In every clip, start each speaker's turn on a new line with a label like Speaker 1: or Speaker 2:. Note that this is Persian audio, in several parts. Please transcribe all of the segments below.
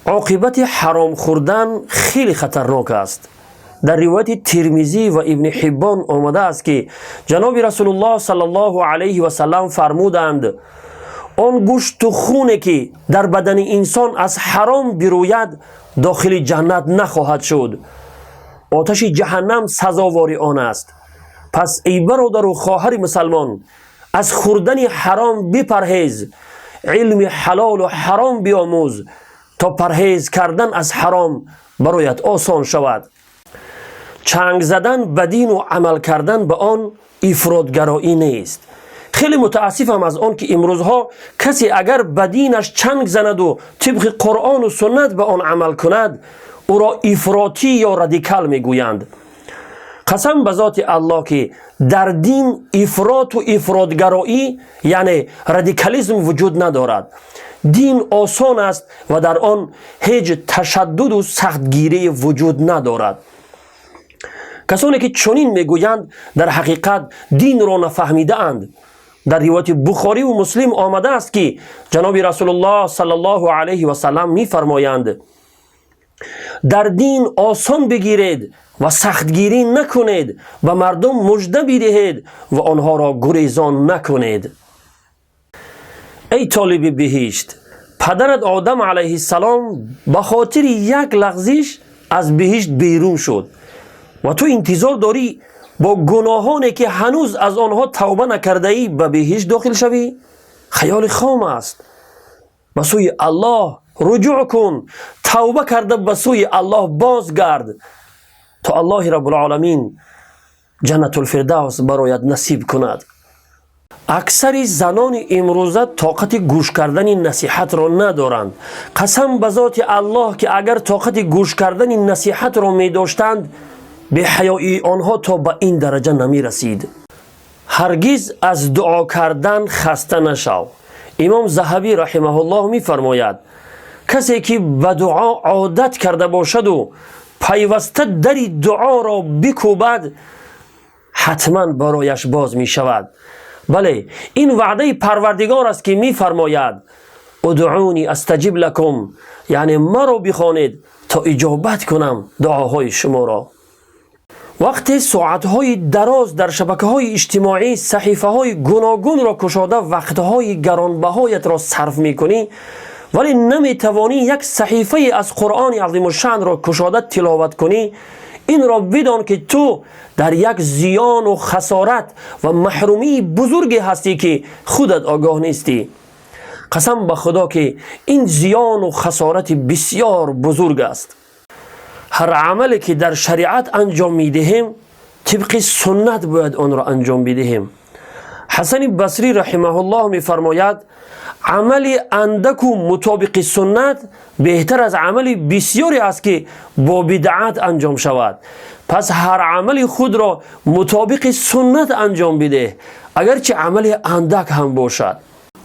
Speaker 1: عاقبت حرام خوردن خیلی خطرناک است. در روایت ترمذی و ابن حبان آمده است که جناب رسول الله صلی الله علیه و سلم فرمودند آن گوشت و خون که در بدن انسان از حرام بروید داخل جنت نخواهد شد. آتش جهنم سزاوار آن است. پس ای برادر و خواهر مسلمان، از خوردن حرام بپرهیز، علم حلال و حرام بیاموز تا پرهیز کردن از حرام برایت آسان شود. چنگ زدن به دین و عمل کردن به آن افراطگرایی نیست. خیلی متاسفم از آن که امروزها کسی اگر به دینش چنگ زند و طبق قرآن و سنت به آن عمل کند او را افراطی یا رادیکال میگویند. قسم به ذات الله که در دین افراط و افراطگرایی یعنی رادیکالیسم وجود ندارد. دین آسان است و در آن هیچ تشدد و سختگیری وجود ندارد. کسانی که چنین میگویند در حقیقت دین را نفهمیده اند. در روایت بخاری و مسلم آمده است که جناب رسول الله صلی الله علیه و سلم میفرمایند در دین آسان بگیرید و سختگیری نکنید و مردم مژده بدهید و آنها را گریزان نکنید. ای طالب بهشت، پدرت آدم علیه السلام به خاطر یک لغزش از بهشت بیرون شد و تو انتظار داری با گناهانی که هنوز از آنها توبه نکرده ای به بهشت داخل شوی؟ خیال خام است. به سوی الله رجوع کن، توبه کرده به سوی الله بازگرد تا الله رب العالمین جنت الفردوس برایت نصیب کند. اکثر زنان امروزه طاقت گوش کردن نصیحت را ندارند. قسم به ذات الله که اگر طاقت گوش کردن نصیحت را می داشتند به حیای آنها تا به این درجه نمی رسید. هرگز از دعا کردن خسته نشو. امام ذهبی رحمه الله می فرماید کسی که به دعا عادت کرده باشد و پیوسته در دعا را بکوبد حتما برایش باز می شود. بله، این وعده پروردگار است که می فرماید ادعونی استجب لکم، یعنی مرا بخوانید تا اجابت کنم دعاهای شما را. وقتی ساعتهای دراز در شبکه‌های اجتماعی صحیفه‌های گوناگون را کشاده وقتهای گرانبهایت را صرف می‌کنی ولی نمی‌توانی یک صحیفه از قرآن عظیم الشأن را کشاده تلاوت کنی، این را بدان که تو در یک زیان و خسارت و محرومی بزرگی هستی که خودت آگاه نیستی. قسم به خدا که این زیان و خسارت بسیار بزرگ است. هر عملی که در شریعت انجام میدهیم طبق سنت باید آن را انجام بدهیم. حسن بصری رحمه الله میفرماید عمل اندک و مطابق سنت بهتر از عمل بسیاری است که با بدعت انجام شود. پس هر عمل خود را مطابق سنت انجام بده اگرچه عمل اندک هم باشد.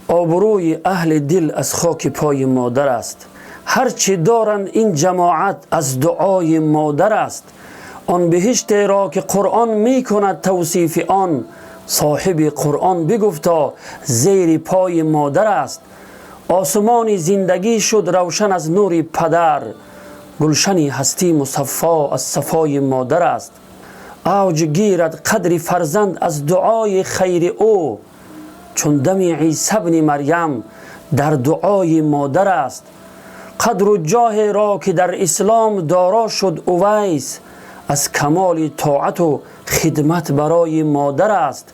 Speaker 1: آبروی اهل دل از خاک پای مادر است. هرچی دارند این جماعت از دعای مادر است. آن بهشت را که قرآن می کند توصیف آن، صاحب قرآن بگفتا زیر پای مادر است. آسمان زندگی شد روشن از نور پدر، گلشنی هستی مصفا از صفای مادر است. اوج گیرد قدر فرزند از دعای خیر او، چون دم عیسی ابن مریم در دعای مادر است. قدر و جاه را که در اسلام دارا شد اویس، از کمال طاعت و خدمت برای مادر است.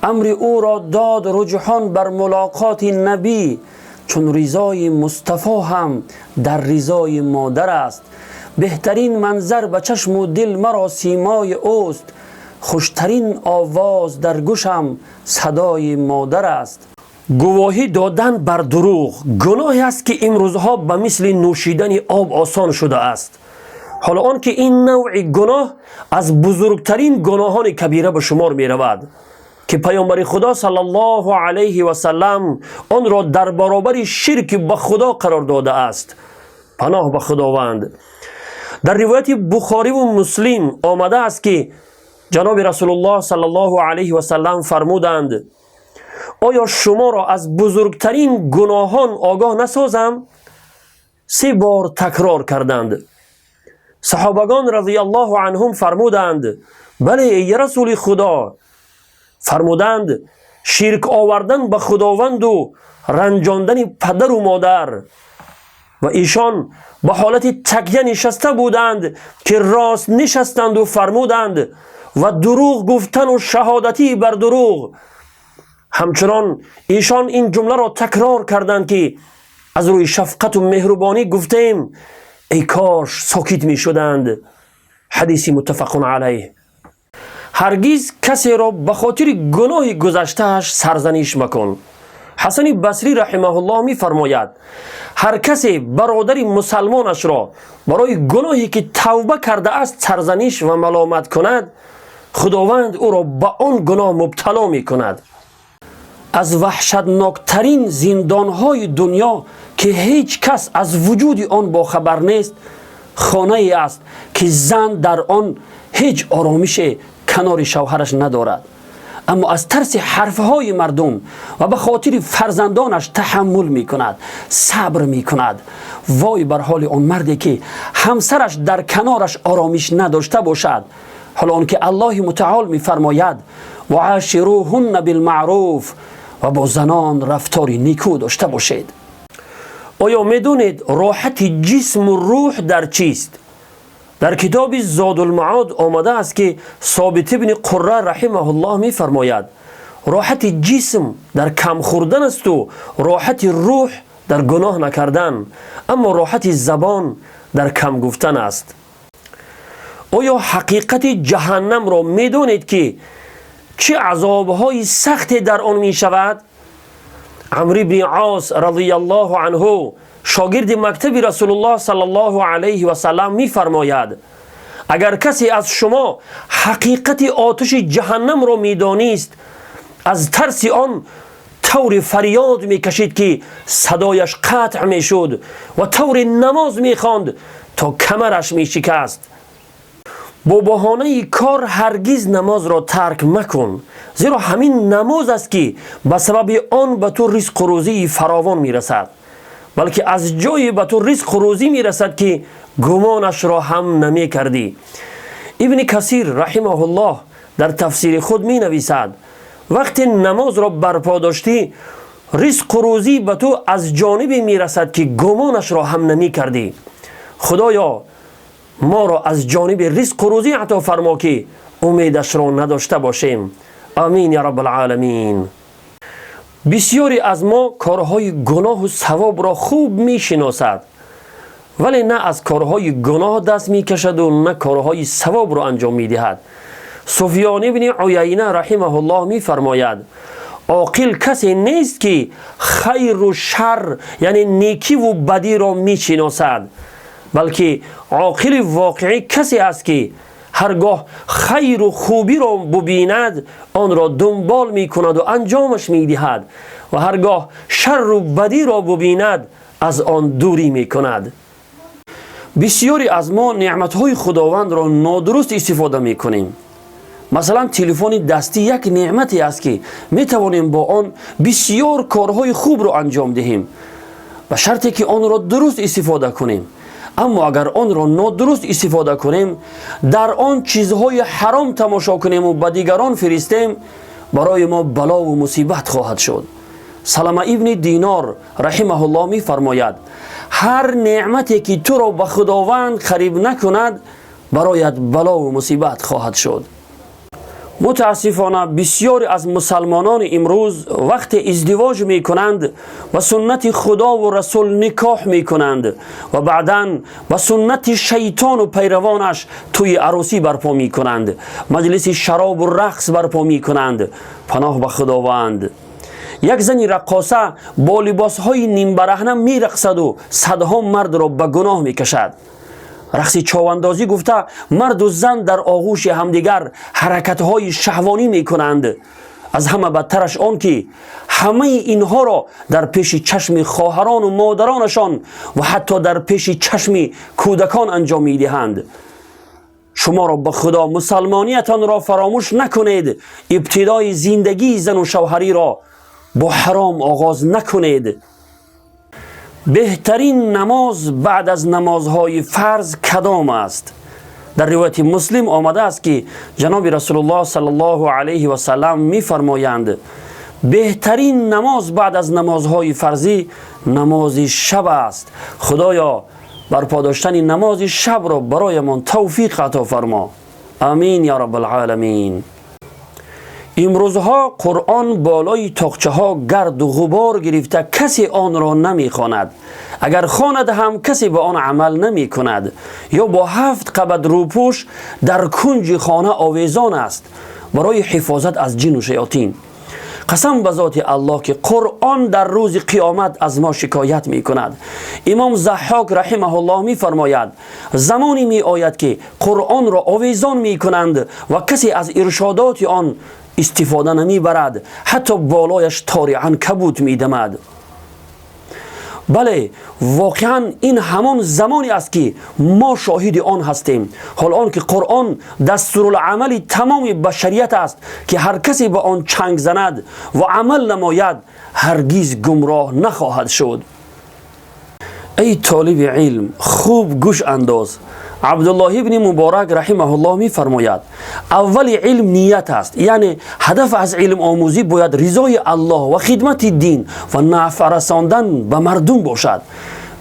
Speaker 1: امر او را داد رجحان بر ملاقات نبی، چون رضای مصطفی هم در رضای مادر است. بهترین منظر به چشم و دل مرا سیمای اوست، خوشترین آواز در گوشم صدای مادر است. گواهی دادن بر دروغ گناهی است که امروزها به مثل نوشیدن آب آسان شده است. حالا آن که این نوع گناه از بزرگترین گناهان کبیره به شمار می رود که پیامبر خدا صلی الله علیه و سلم آن را در برابر شرک به خدا قرار داده است. پناه به خداوند. در روایت بخاری و مسلم آمده است که جناب رسول الله صلی الله علیه و سلم فرمودند آیا شما را از بزرگترین گناهان آگاه نسازم؟ 3 بار تکرار کردند. صحابگان رضی الله عنهم فرمودند بله ای رسول خدا. فرمودند شرک آوردن به خداوند و رنجاندن پدر و مادر. و ایشان به حالت تکیه نشسته بودند که راست نشستند و فرمودند و دروغ گفتن و شهادتی بر دروغ. همچنان ایشان این جمله را تکرار کردند که از روی شفقت و مهربانی گفتیم ای کاش ساکت می شدند. حدیث متفق علیه. هرگز کسی را به خاطر گناه گذشتهش سرزنش مکن. حسن بصری رحمه الله می فرماید هر کسی برادر مسلمانش را برای گناهی که توبه کرده است سرزنش و ملامت کند، خداوند او را به آن گناه مبتلا می کند. از وحشتناکترین زندانهای دنیا که هیچ کس از وجود آن باخبر نیست، خانه ای است که زن در آن هیچ آرامش کنار شوهرش ندارد، اما از ترس حرفهای مردم و به خاطر فرزندانش تحمل می کند، صبر می کند. وای بر حال آن مردی که همسرش در کنارش آرامش نداشته باشد، حالا آن که الله متعال می فرماید و عاشروهن بالمعروف و با زنان رفتاری نیکو داشته باشید. آیا میدونید راحت جسم و روح در چیست؟ در کتاب زاد المعاد آمده است که ثابت بن قره رحمه الله می فرماید راحت جسم در کم خوردن است و راحت روح در گناه نکردن، اما راحت زبان در کم گفتن است. آیا حقیقت جهنم را میدونید که چه عذابهای سختی در آن می شود؟ عمرو بن عاص رضی الله عنه شاگرد مکتب رسول الله صلی الله علیه و سلم می فرماید اگر کسی از شما حقیقت آتش جهنم را می دانست، از ترس آن طور فریاد می کشید که صدایش قطع می شد و طور نماز می خواند تا کمرش می شکست. با بهانه کار هرگز نماز را ترک مکن، زیرا همین نماز است که به سبب آن به تو رزق و روزی فراوان می رسد، بلکه از جای به تو رزق و روزی می رسد که گمانش را هم نمی کردی. ابن کثیر رحمه الله در تفسیر خود می نویسد وقتی نماز را برپا داشتی رزق و روزی به تو از جانبی می رسد که گمانش را هم نمی کردی. خدایا ما را از جانب رزق و روزی عطا فرما که امیدش را نداشته باشیم. آمین یا رب العالمین. بسیاری از ما کارهای گناه و ثواب را خوب می شناسد، ولی نه از کارهای گناه دست می کشد و نه کارهای ثواب را انجام می دهد. سفیان بن عیینه رحمه الله می فرماید عاقل کسی نیست که خیر و شر یعنی نیکی و بدی را می شناسد، بلکه عاقل واقعی کسی است که هرگاه خیر و خوبی را ببیند آن را دنبال می کند و انجامش می دهد و هرگاه شر و بدی را ببیند از آن دوری می کند. بسیاری از ما نعمتهای خداوند را نادرست استفاده می کنیم. مثلا تلفن دستی یک نعمتی است که می توانیم با آن بسیار کارهای خوب را انجام دهیم به شرطی که آن را درست استفاده کنیم. اما اگر آن را نادرست استفاده کنیم، در آن چیزهای حرام تماشا کنیم و به دیگران فرستیم، برای ما بلا و مصیبت خواهد شد. سلمه ابن دینار رحمه الله می فرماید هر نعمتی که تو را به خداوند قریب نکند برایت بلا و مصیبت خواهد شد. متاسفانه بسیاری از مسلمانان امروز وقت ازدواج می کنند و سنت خدا و رسول نکاح می کنند و بعداً و سنت شیطان و پیروانش توی عروسی برپا می کنند، مجلس شراب و رقص برپا می کنند. پناه به خداوند. یک زن رقاصه با لباسهای نیم برهنه می رقصد و صدها مرد را به گناه می کشد. رقص چاواندازی گفته مرد و زن در آغوش همدیگر حرکتهای شهوانی می کنند. از همه بدترش آن که همه اینها را در پیش چشم خواهران و مادرانشان و حتی در پیش چشم کودکان انجام می دهند. شما را به خدا مسلمانیتان را فراموش نکنید. ابتدای زندگی زن و شوهری را با حرام آغاز نکنید. بهترین نماز بعد از نمازهای فرض کدام است؟ در روایت مسلم آمده است که جناب رسول الله صلی الله علیه و سلم می فرمایند بهترین نماز بعد از نمازهای فرضی نماز شب است. خدایا برپا داشتن نماز شب را برایمان توفیق عطا فرما. آمین یا رب العالمین. امروزها قرآن بالای تاقچه ها گرد و غبار گرفته کسی آن را نمی خواند. اگر خواند هم کسی به آن عمل نمی کند یا با 7 قبض روپوش در کنج خانه آویزان است برای حفاظت از جن و شیاطین. قسم به ذات الله که قرآن در روز قیامت از ما شکایت می کند. امام ضحاک رحمه الله می فرماید زمانی می آید که قرآن را آویزان می کنند و کسی از ارشادات آن استفاده نمی برد، حتی بالایش تار عنکبوت می دمد. بله، واقعا این همان زمانی است که ما شاهد آن هستیم. حال آن که قرآن دستورالعمل تمام بشریت است که هر کسی به آن چنگ زند و عمل نماید هرگز گمراه نخواهد شد. ای طالب علم، خوب گوش انداز. عبدالله ابن مبارک رحمه الله می فرماید اول علم نیت است، یعنی هدف از علم آموزی باید رضای الله و خدمت دین و نفع رساندن به مردم باشد.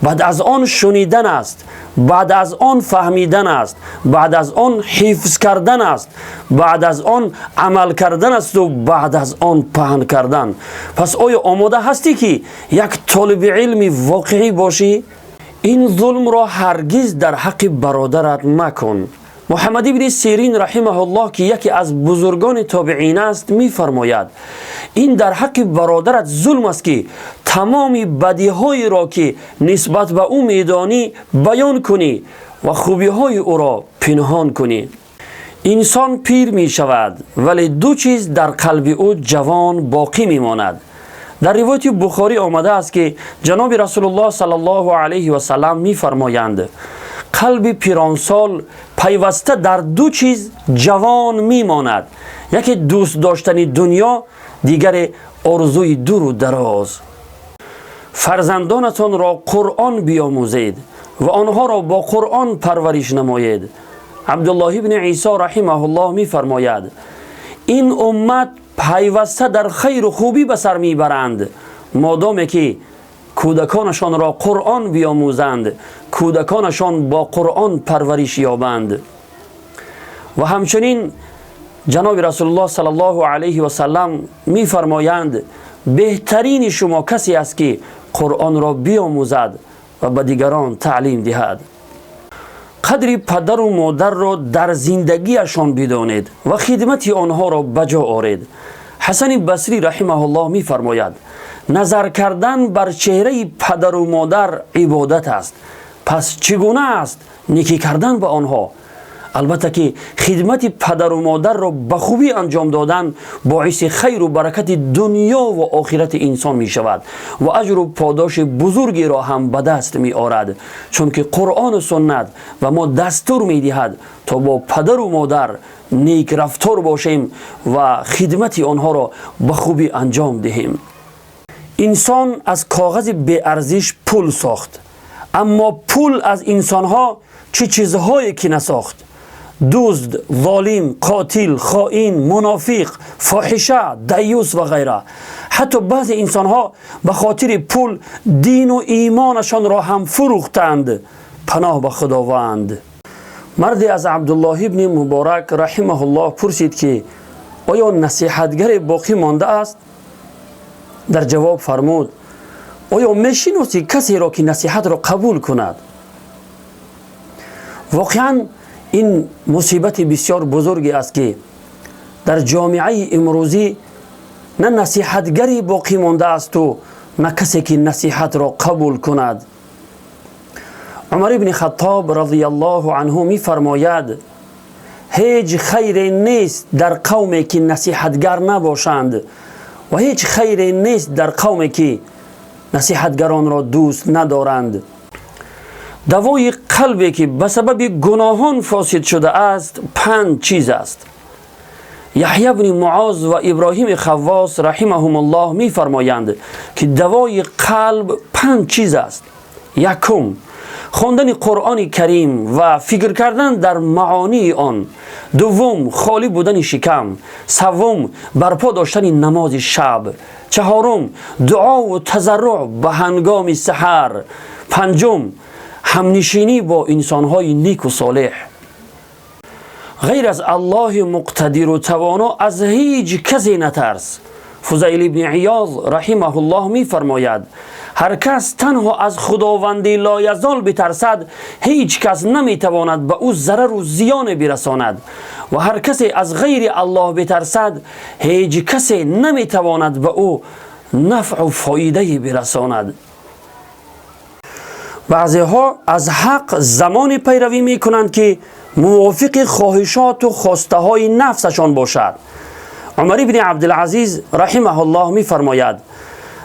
Speaker 1: بعد از آن شنیدن است، بعد از آن فهمیدن است، بعد از آن حفظ کردن است، بعد از آن عمل کردن است و بعد از آن پهن کردن. پس آیا آماده هستی که یک طالب علمی واقعی باشی؟ این ظلم را هرگز در حق برادرت مکن. محمد ابن سیرین رحمه الله که یکی از بزرگان تابعین است می فرماید این در حق برادرت ظلم است که تمام بدیهای را که نسبت به او میدانی بیان کنی و خوبی های او را پنهان کنی. انسان پیر می شود ولی دو چیز در قلب او جوان باقی می ماند. در روایت بخاری آمده است که جناب رسول الله صلی الله علیه و سلم می فرمایند قلب پیرانسال پیوسته در دو چیز جوان می ماند، یکی دوست داشتن دنیا، دیگر آرزوی دور و دراز. فرزندانتان را قرآن بیاموزید و آنها را با قرآن پرورش نمایید. عبدالله ابن عیسی رحمه الله می فرماید این امت پیوسته در خیر و خوبی به سر میبرند مادامی که کودکانشان را قرآن بیاموزند، کودکانشان با قرآن پرورش یابند. و همچنین جناب رسول الله صلی الله علیه و سلم می فرمایند بهترین شما کسی است که قرآن را بیاموزد و به دیگران تعلیم دهد. قدر پدر و مادر را در زندگیشان بدانید و خدمت آنها را بجا آورید. حسن بصری رحمه الله می فرماید نظر کردن بر چهره پدر و مادر عبادت است، پس چگونه است نیکی کردن به آنها؟ البته که خدمت پدر و مادر را به خوبی انجام دادن باعث خیر و برکت دنیا و آخرت انسان می شود و اجر و پاداش بزرگی را هم به دست می آورد، چون که قرآن و سنت و ما دستور می دهد تا با پدر و مادر نیک رفتار باشیم و خدمت آنها را به خوبی انجام دهیم. انسان از کاغذ بی ارزش پول ساخت، اما پول از انسانها چه چیزهایی که نساخت؟ دزد، ظالم، قاتل، خائن، منافق، فاحشه، دیوس و غیره. حتی بعضی انسانها به خاطر پول دین و ایمانشان را هم فروختند. پناه به خداوند. مردی از عبدالله ابن مبارک رحمه الله پرسید که آیا نصیحتگر باقی مانده است؟ در جواب فرمود آیا میشناسی کسی را که نصیحت را قبول کند؟ واقعا این مصیبت بسیار بزرگی است که در جامعه امروزی نه نصیحتگری باقی مانده است و نه کسی که نصیحت را قبول کند. عمر ابن خطاب رضی الله عنه می فرماید هیچ خیر نیست در قومی که نصیحتگر نباشند و هیچ خیر نیست در قومی که نصیحتگران را دوست ندارند. دوای قلبی که به سبب گناهان فاسد شده است 5 چیز است. 1، یحیی بن معاذ و ابراهیم خواص رحمهم الله می فرمایند که دوای قلب 5 چیز است. یکم، خواندن قرآن کریم و فکر کردن در معانی آن. دوم، خالی بودن شکم. سوم، برپا داشتن نماز شب. چهارم، دعا و تضرع به هنگام سحر. پنجم، همنشینی با انسانهای نیک و صالح. غیر از الله مقتدر و توانا از هیچ کسی نترس. فضیل ابن عیاض رحمه الله می فرماید هر کس تنها از خداوندی لایزال بترسد هیچ کس نمی تواند به او ضرر و زیان برساند و هر کسی از غیر الله بترسد هیچ کسی نمی تواند به او نفع و فایده برساند. بعضی ها از حق زمان پیروی می کنند که موافق خواهشات و خواسته های نفسشان باشد. عمر بن عبدالعزیز رحمه الله می فرماید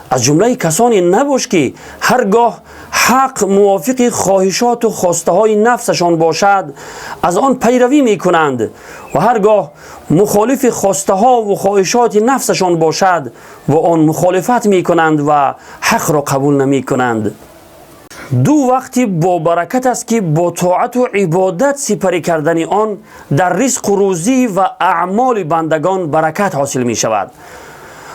Speaker 1: از جمله کسانی نباش که هرگاه حق موافق خواهشات و خواسته های نفسشان باشد از آن پیروی می کنند و هرگاه مخالف خواسته ها و خواهشات نفسشان باشد و آن مخالفت می کنند و حق را قبول نمی کنند. دو وقتی با برکت است که با طاعت و عبادت سپری کردن آن در رزق و روزی و اعمال بندگان برکت حاصل می شود.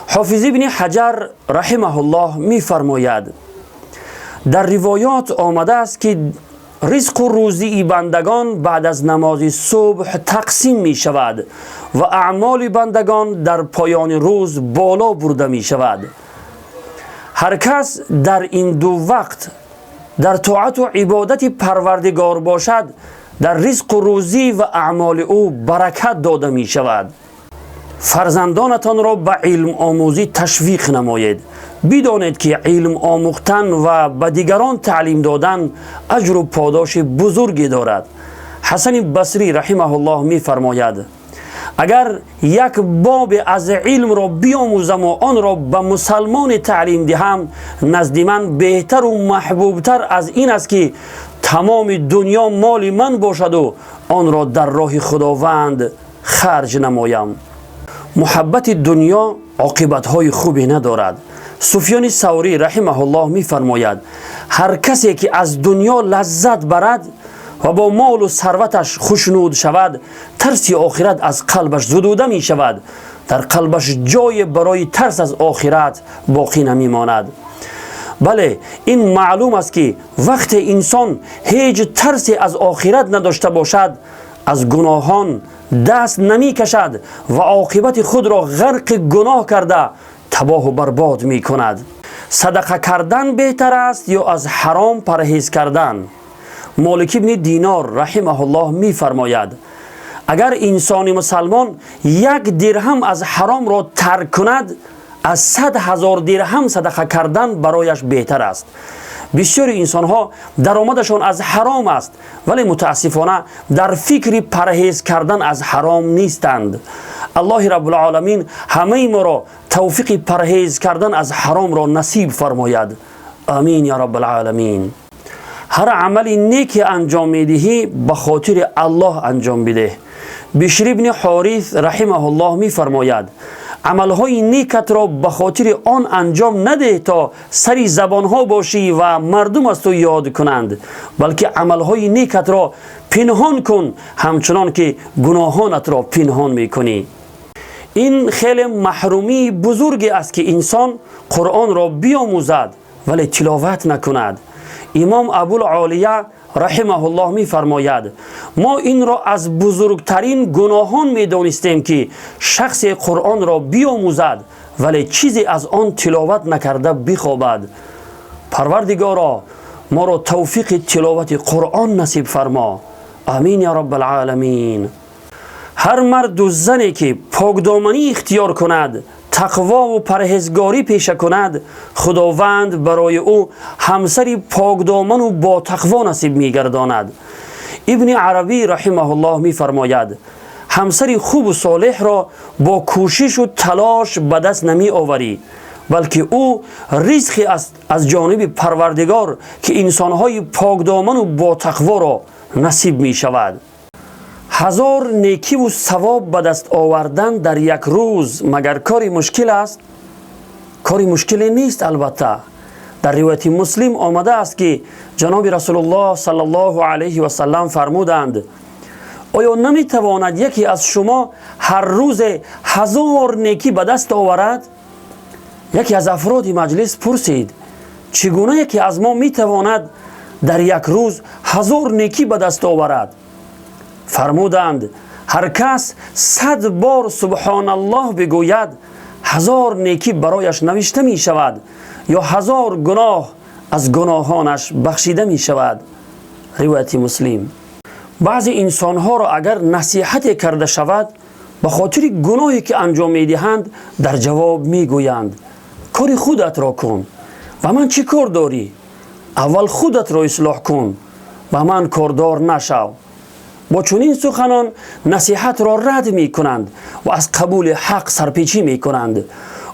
Speaker 1: حافظ ابن حجر رحمه الله می فرماید در روایات آمده است که رزق و روزی بندگان بعد از نماز صبح تقسیم می شود و اعمال بندگان در پایان روز بالا برده می شود. هر کس در این دو وقت در طاعت و عبادت پروردگار باشد در رزق و روزی و اعمال او برکت داده می شود. فرزندانتان را به علم آموزی تشویق نمایید. بدانید که علم آموختن و به دیگران تعلیم دادن اجر و پاداش بزرگی دارد. حسن بصری رحمه الله می فرماید اگر یک باب از علم را بیاموزم و آن را به مسلمان تعلیم دهم نزد من بهتر و محبوبتر از این است که تمام دنیا مال من باشد و آن را در راه خداوند خرج نمایم. محبت دنیا عاقبت‌های خوبی ندارد. سفیان ثوری رحمه الله می فرماید هر کسی که از دنیا لذت برد و با مال و ثروتش خوشنود شود ترس آخرت از قلبش زدوده می شود. در قلبش جای برای ترس از آخرت باقی نمی ماند. بله این معلوم است که وقت انسان هیچ ترسی از آخرت نداشته باشد از گناهان دست نمی کشد و عاقبت خود را غرق گناه کرده تباه و برباد می کند. صدقه کردن بهتر است یا از حرام پرهیز کردن؟ مالک ابن دینار رحمه الله می فرماید اگر انسان مسلمان 1 درهم از حرام را ترک کند از 100,000 درهم صدقه کردن برایش بهتر است. بسیاری انسان ها درآمدشان از حرام است ولی متاسفانه در فکر پرهیز کردن از حرام نیستند. الله رب العالمین همه ما را توفیق پرهیز کردن از حرام را نصیب فرماید. آمین یا رب العالمین. هر عمل نیک انجام میدهی به خاطر الله انجام بده. بشر بن حارث رحمه الله می فرماید عملهای نیکت را به خاطر آن انجام نده تا سری زبانها باشی و مردم از تو یاد کنند بلکه عملهای نیکت را پنهان کن همچنان که گناهانت را پنهان میکنی. این خیلی محرومی بزرگی است که انسان قرآن را بیاموزد ولی تلاوت نکند. امام ابوالعالیه رحمه الله می فرماید ما این را از بزرگترین گناهان می دانستیم که شخص قرآن را بیاموزد ولی چیزی از آن تلاوت نکرده بخوابد. پروردگارا ما را توفیق تلاوت قرآن نصیب فرما. آمین یا رب العالمین. هر مرد و زنی که پاکدامنی اختیار کند تقوا و پرهیزگاری پیشه کند خداوند برای او همسری پاکدامن و با تقوا نصیب می‌گرداند. ابن عربی رحمه الله می فرماید همسری خوب و صالح را با کوشش و تلاش به دست نمی آوری بلکه او رزقی است از جانب پروردگار که انسانهای پاکدامن و با تقوا را نصیب می شود. 1000 نیکی و ثواب به دست آوردن در یک روز مگر کاری مشکل است؟ کاری مشکلی نیست. البته در روایت مسلم آمده است که جناب رسول الله صلی الله علیه و سلم فرمودند آیا نمی تواند یکی از شما هر روز 1000 نیکی به دست آورد؟ یکی از افراد مجلس پرسید چگونه یکی از ما می تواند در یک روز 1000 نیکی به دست آورد؟ فرمودند هر کس 100 بار سبحان الله بگوید 1000 نیکی برایش نوشته می شود یا 1000 گناه از گناهانش بخشیده می شود. روایت مسلم. بعضی انسان ها را اگر نصیحت کرده شود به خاطر گناهی که انجام می دهند در جواب می گویند کار خودت را کن و من چی کار داری؟ اول خودت را اصلاح کن و من کاردار نشو. با چنین سخنان نصیحت را رد می کنند و از قبول حق سرپیچی می کنند.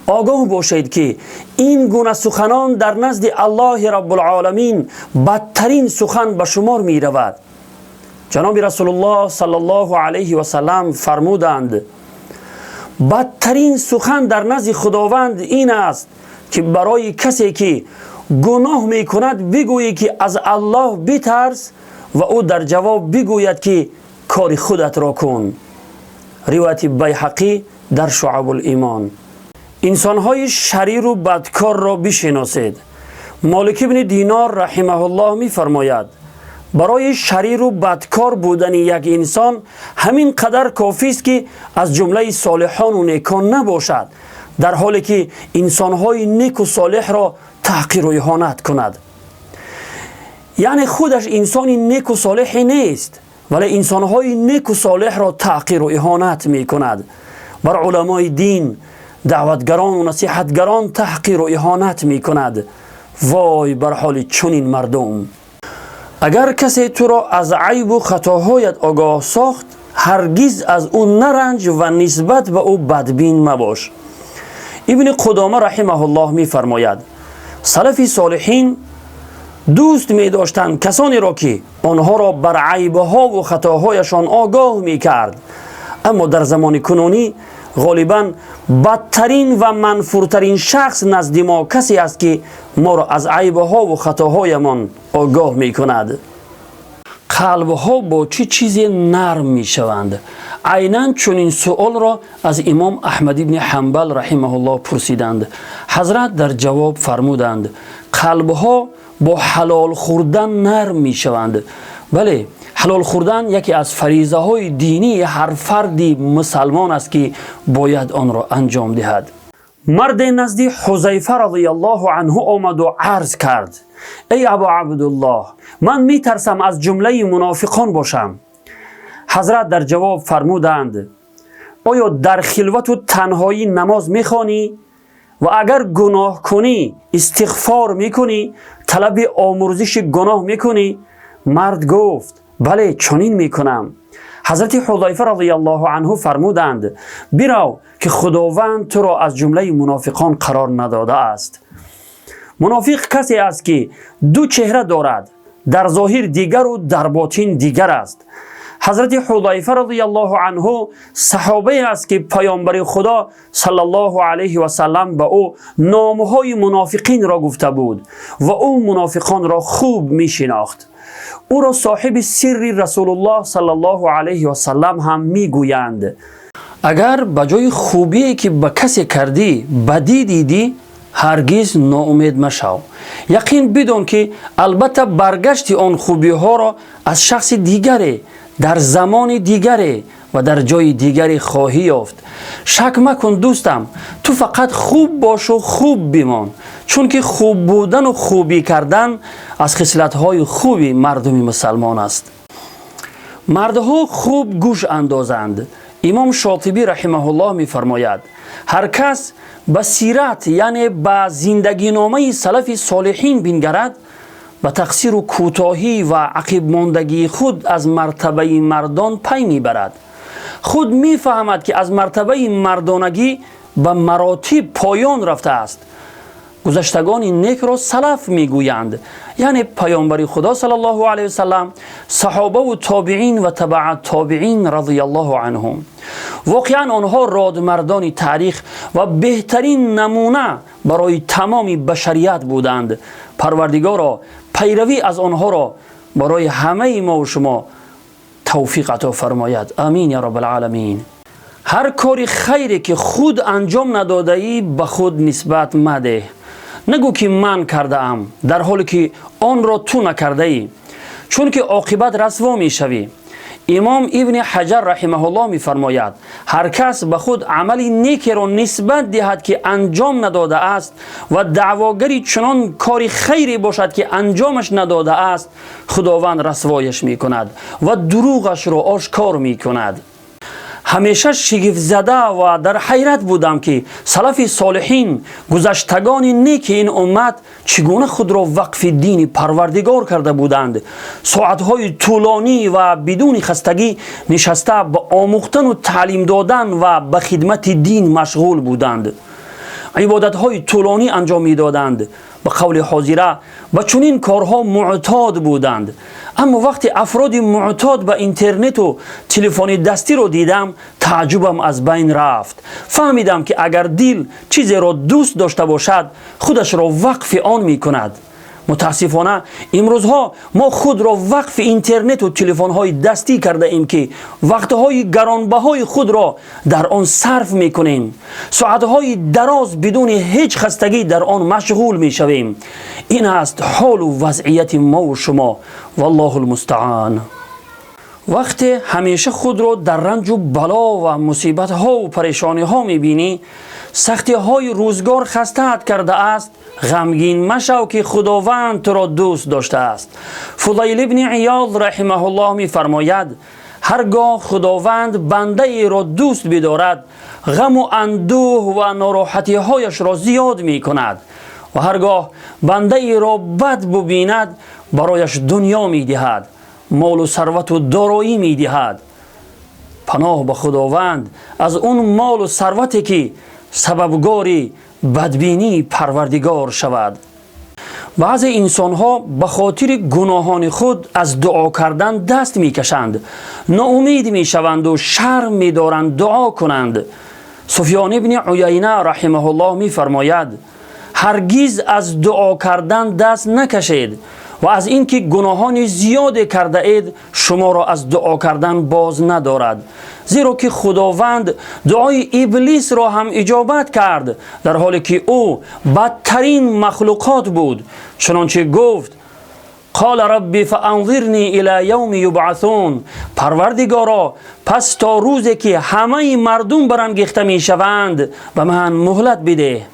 Speaker 1: آگاه باشید که این گونه سخنان در نزد الله رب العالمین بدترین سخن به شمار می رود. جناب رسول الله صلی الله علیه و سلم فرمودند بدترین سخن در نزد خداوند این است که برای کسی که گناه می کند بگویی که از الله بترس و او در جواب بگوید که کار خودت را کن. روایت بیهقی در شعب الایمان. انسانهای شریر و بدکار را بشناسید. مالک ابن دینار رحمه الله می فرماید برای شریر و بدکار بودن یک انسان همین قدر کافی است که از جمله صالحان و نیکان نباشد، در حالی که انسانهای نیک و صالح را تحقیر و اهانت کند. یعنی خودش انسانی نیک و صالحی نیست ولی انسانهای نیک و صالح را تحقیر و اهانت می کند. بر علمای دین، دعوتگران و نصیحتگران تحقیر و اهانت می کند. وای بر حال چنین مردم. اگر کسی تو را از عیب و خطاهایت آگاه ساخت هرگز از او نرنج و نسبت به او بدبین مباش. ابن قدامه رحمه الله می فرماید سلف صالحین دوست می داشتند کسانی را که آنها را بر عیبها و خطاهایشان آگاه می کرد. اما در زمان کنونی غالباً بدترین و منفورترین شخص نزد ما کسی است که ما را از عیبها و خطاهایمان آگاه می کند. قلبها با چه چیزی نرم می شوند؟ عیناً چنین سؤال را از امام احمد ابن حنبل رحمه الله پرسیدند. حضرت در جواب فرمودند قلبها با حلال خوردن نرم می شوند. بله، حلال خوردن یکی از فریضه های دینی هر فردی مسلمان است که باید آن را انجام دهد. مرد نزد حذیفه رضی الله عنه آمد و عرض کرد ای ابا عبدالله من می ترسم از جمله منافقان باشم. حضرت در جواب فرمودند آیا در خلوت و تنهایی نماز می خوانی و اگر گناه کنی استغفار می کنی، طلب آمرزش گناه می کنی؟ مرد گفت بله چنین می کنم. حضرت حذیفه رضی الله عنه فرمودند برو که خداوند تو را از جمله منافقان قرار نداده است. منافق کسی است که دو چهره دارد، در ظاهر دیگر و در باطن دیگر است. حضرت حذیفه رضی الله عنه صحابه است که پیامبر خدا صلی الله علیه و سلم به او نامهای منافقین را گفته بود و او منافقان را خوب می شناخت. او را صاحب سر رسول الله صلی الله علیه و سلم هم می گویند اگر بجای خوبی که به کسی کردی بدی دیدی هرگز ناامید مشو. یقین بدون که البته برگشت آن خوبی ها را از شخص دیگری در زمان دیگری و در جای دیگری خواهی یافت. شک مکن دوستم، تو فقط خوب باش و خوب بمان، چون که خوب بودن و خوبی کردن از خصلت‌های خوبی مردم مسلمان است. مردها خوب گوش اندازند. امام شاطبی رحمه الله می فرماید هر کس به سیرت یعنی به زندگی نامه سلف صالحین بنگرد و تقصیر و کوتاهی و عقب ماندگی خود از مرتبه مردان پی میبرد. خود میفهمد که از مرتبه مردانگی به مراتب پایان رفته است. گذشتگان نیک را سلف میگویند، یعنی پیامبر خدا صلی الله علیه و سلم، صحابه و تابعین و تبع تابعین رضی الله عنهم، واقعا آنها رادمردان تاریخ و بهترین نمونه برای تمام بشریت بودند. پروردگارا پیروی از آنها را برای همه ما و شما توفیق عطا فرماید. آمین یا رب العالمین. هر کاری خیری که خود انجام نداده ای به خود نسبت مده. نگو که من کرده ام در حالی که آن را تو نکرده ای، چون که عاقبت رسوا می شوی. امام ابن حجر رحمه الله می فرماید هر کس به خود عملی نیکی را نسبت دهد که انجام نداده است و دعواگری چنان کاری خیری باشد که انجامش نداده است، خداوند رسوایش می کند و دروغش را آشکار می کند. همیشه شگفت زده و در حیرت بودم که سلف صالحین، گذشتگان نیک این امت چگونه خود را وقف دین پروردگار کرده بودند. ساعتهای طولانی و بدون خستگی نشسته به آموختن و تعلیم دادن و به خدمت دین مشغول بودند. عبادتهای طولانی انجام می دادند. به قول حاضره به چنین کارها معتاد بودند. اما وقتی افراد معتاد به اینترنت و تلفن دستی رو دیدم، تعجبم از بین رفت. فهمیدم که اگر دل چیزی را دوست داشته باشد، خودش را وقف آن می کند. متاسفانه امروزها ما خود را وقف اینترنت و تلفن‌های دستی کرده ایم که وقتهای گرانبهای خود را در آن صرف میکنیم. ساعتهای دراز بدون هیچ خستگی در آن مشغول میشویم. این است حال و وضعیت ما و شما، والله المستعان. وقتی همیشه خود را در رنج و بلا و مصیبت ها و پریشانی ها میبینی، سختی های روزگار خسته‌ات کرده است، غمگین مشو که خداوند تو را دوست داشته است. فضیل ابن عیاض رحمه الله می فرماید هرگاه خداوند بنده ای را دوست بدارد، غم و اندوه و ناراحتی هایش را زیاد می کند و هرگاه بنده ای را بد ببیند، برایش دنیا می دهد، مال و ثروت و دارایی می دهد. پناه به خداوند از اون مال و ثروتی که سببگاری بدبینی پروردگار شود. بعضی انسان ها به خاطر گناهان خود از دعا کردن دست می کشند، ناامید می شوند و شرم می دارند دعا کنند. سفیان ابن عیینه رحمه الله می فرماید هرگز از دعا کردن دست نکشید و از اینکه گناهان زیاد کرده اید شما را از دعا کردن باز ندارد، زیرا که خداوند دعای ابلیس را هم اجابت کرد در حالی که او بدترین مخلوقات بود. چنانچه گفت قال ربی فانظرنی الی یوم یبعثون، پروردگارا پس تا روزی که همه مردم برانگیخته می شوند به من مهلت بده.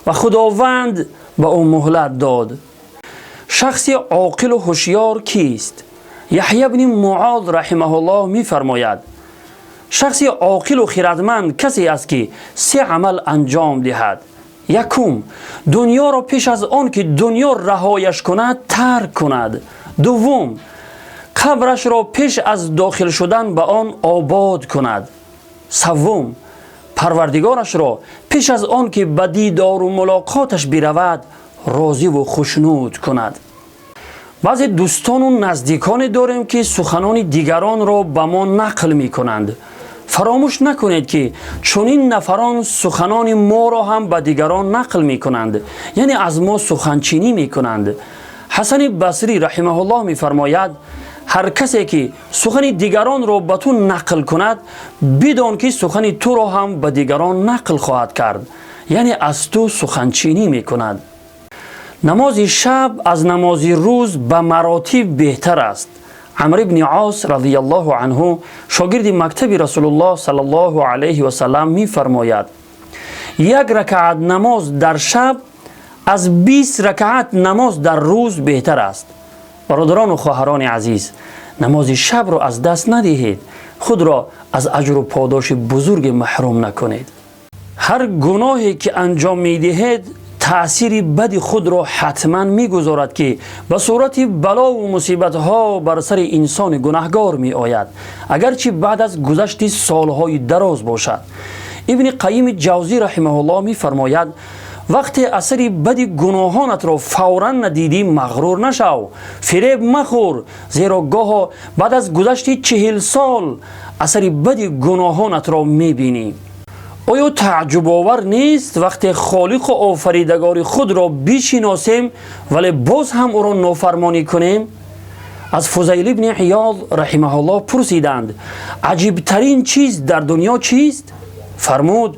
Speaker 1: و خداوند به او مهلت داد. شخص عاقل و هوشیار کیست؟ یحیی بن معاذ رحمه الله می فرماید شخص عاقل و خردمند کسی است که 3 عمل انجام دهد. یکم، دنیا را پیش از آن که دنیا رهایش کند ترک کند. دوم، قبرش را پیش از داخل شدن به آن آباد کند. سوم، پروردگارش را پیش از آن که به دیدار و ملاقاتش برود راضی و خوشنود کند. بعضی دوستان و نزدیکان داریم که سخنان دیگران را به ما نقل می کنند. فراموش نکنید که چنین نفران سخنان ما را هم به دیگران نقل می کنند، یعنی از ما سخنچینی می کنند. حسن بصری رحمه الله می فرماید هر کسی که سخن دیگران را به تو نقل کند، بدان که سخن تو را هم به دیگران نقل خواهد کرد، یعنی از تو سخنچینی می کند. نماز شب از نماز روز به مراتب بهتر است. عمرو بن عاص رضی الله عنه شاگرد مکتب رسول الله صلی الله علیه و سلم می فرماید 1 رکعت نماز در شب از 20 رکعت نماز در روز بهتر است. برادران و خواهران عزیز، نماز شب را از دست ندهید، خود را از اجر و پاداش بزرگ محروم نکنید. هر گناهی که انجام می دهید تأثیر بد خود را حتما میگذارد که به صورت بلا و مصیبت ها بر سر انسان گناهگار می آید، اگرچه بعد از گذشت سالهای دراز باشد. ابن قیم جوزی رحمه الله می فرماید وقتی اثر بدی گناهانت را فوراً ندیدی مغرور نشو، فریب مخور، زیرا گاه بعد از گذشت 40 سال اثر بدی گناهانت را میبینی. آیا تعجب آور نیست وقتی خالق و آفریدگار خود را بشناسیم ولی باز هم او را نافرمانی کنیم؟ از فضیل ابن عیاض رحمه الله پرسیدند عجیبترین چیز در دنیا چیست؟ فرمود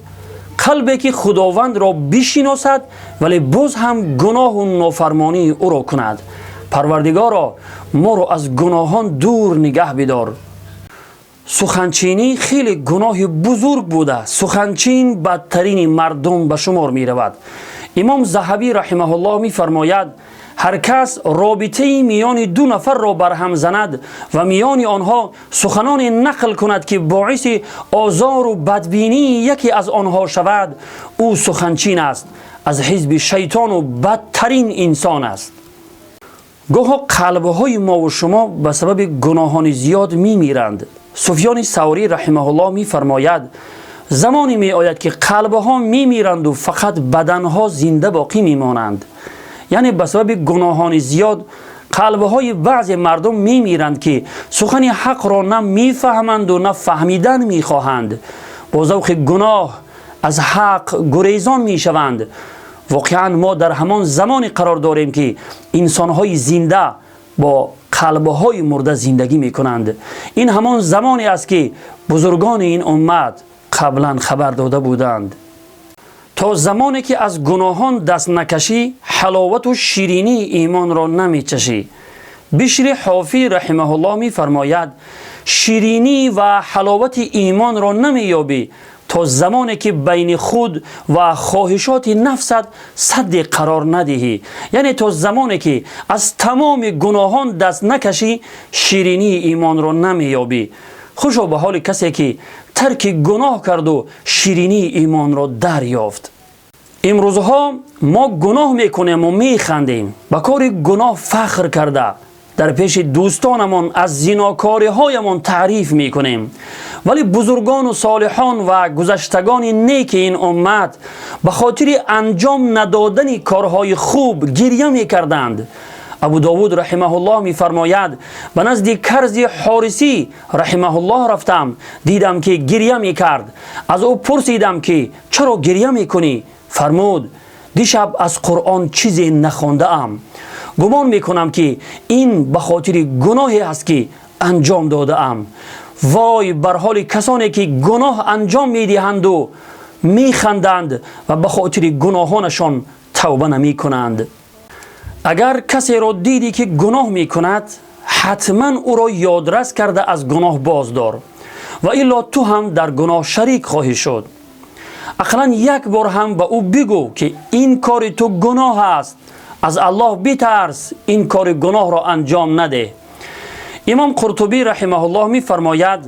Speaker 1: قلبی که خداوند را بشناسد ولی باز هم گناه و نافرمانی او را کند. پروردگارا ما را از گناهان دور نگه بدار. سخنچینی خیلی گناه بزرگ بوده. سخنچین بدترین مردم به شمار می رود. امام ذهبی رحمه الله می فرماید هر کس رابطه میان دو نفر را برهم زند و میان آنها سخنان نقل کند که باعث آزار و بدبینی یکی از آنها شود، او سخنچین است، از حزب شیطان و بدترین انسان است. گاه قلب‌های ما و شما به سبب گناهان زیاد میمیرند. سفیان ثوری رحمه الله می فرماید زمانی می آید که قلب‌ها میمیرند و فقط بدنها زنده باقی میمانند. یعنی به سبب گناهان زیاد قلب‌های بعضی مردم میمیرند که سخن حق را نه میفهمند و نه فهمیدن میخواهند. با ذوق گناه از حق گریزان میشوند. واقعا ما در همان زمانی قرار داریم که انسان‌های زنده با قلب‌های مرده زندگی میکنند. این همان زمانی است که بزرگان این امت قبلا خبر داده بودند. تا زمانی که از گناهان دست نکشی حلاوت و شیرینی ایمان را نمیچشی. بشر حافی رحمه الله می فرماید شیرینی و حلاوت ایمان را نمییابی تا زمانی که بین خود و خواهشات نفست سد قرار ندهی. یعنی تا زمانی که از تمام گناهان دست نکشی شیرینی ایمان را نمییابی. خوشا به حال کسی که ترک گناه کرد و شیرینی ایمان را دریافت. امروزها ما گناه میکنیم و میخندیم، به کار گناه فخر کرده در پیش دوستانمان از زناکاری هایمان تعریف میکنیم. ولی بزرگان و صالحان و گذشتگان نیک این امت به خاطر انجام ندادن کارهای خوب گریه میکردند. ابو داود رحمه الله می فرماید به نزد کرز حارسی رحمه الله رفتم، دیدم که گریه می کرد. از او پرسیدم که چرا گریه می کنی؟ فرمود دیشب از قرآن چیزی نخوانده ام، گمان می کنم که این به خاطر گناهی است که انجام داده ام. وای بر حال کسانی که گناه انجام می دهند و می خندند و به خاطر گناهانشان توبه نمی کنند. اگر کسی را دیدی که گناه می کند حتما او را یادرس کرده از گناه باز دار و الا تو هم در گناه شریک خواهی شد. اقلا یک بار هم به او بگو که این کار تو گناه است، از الله بترس، این کار گناه را انجام نده. امام قرطبی رحمه الله می فرماید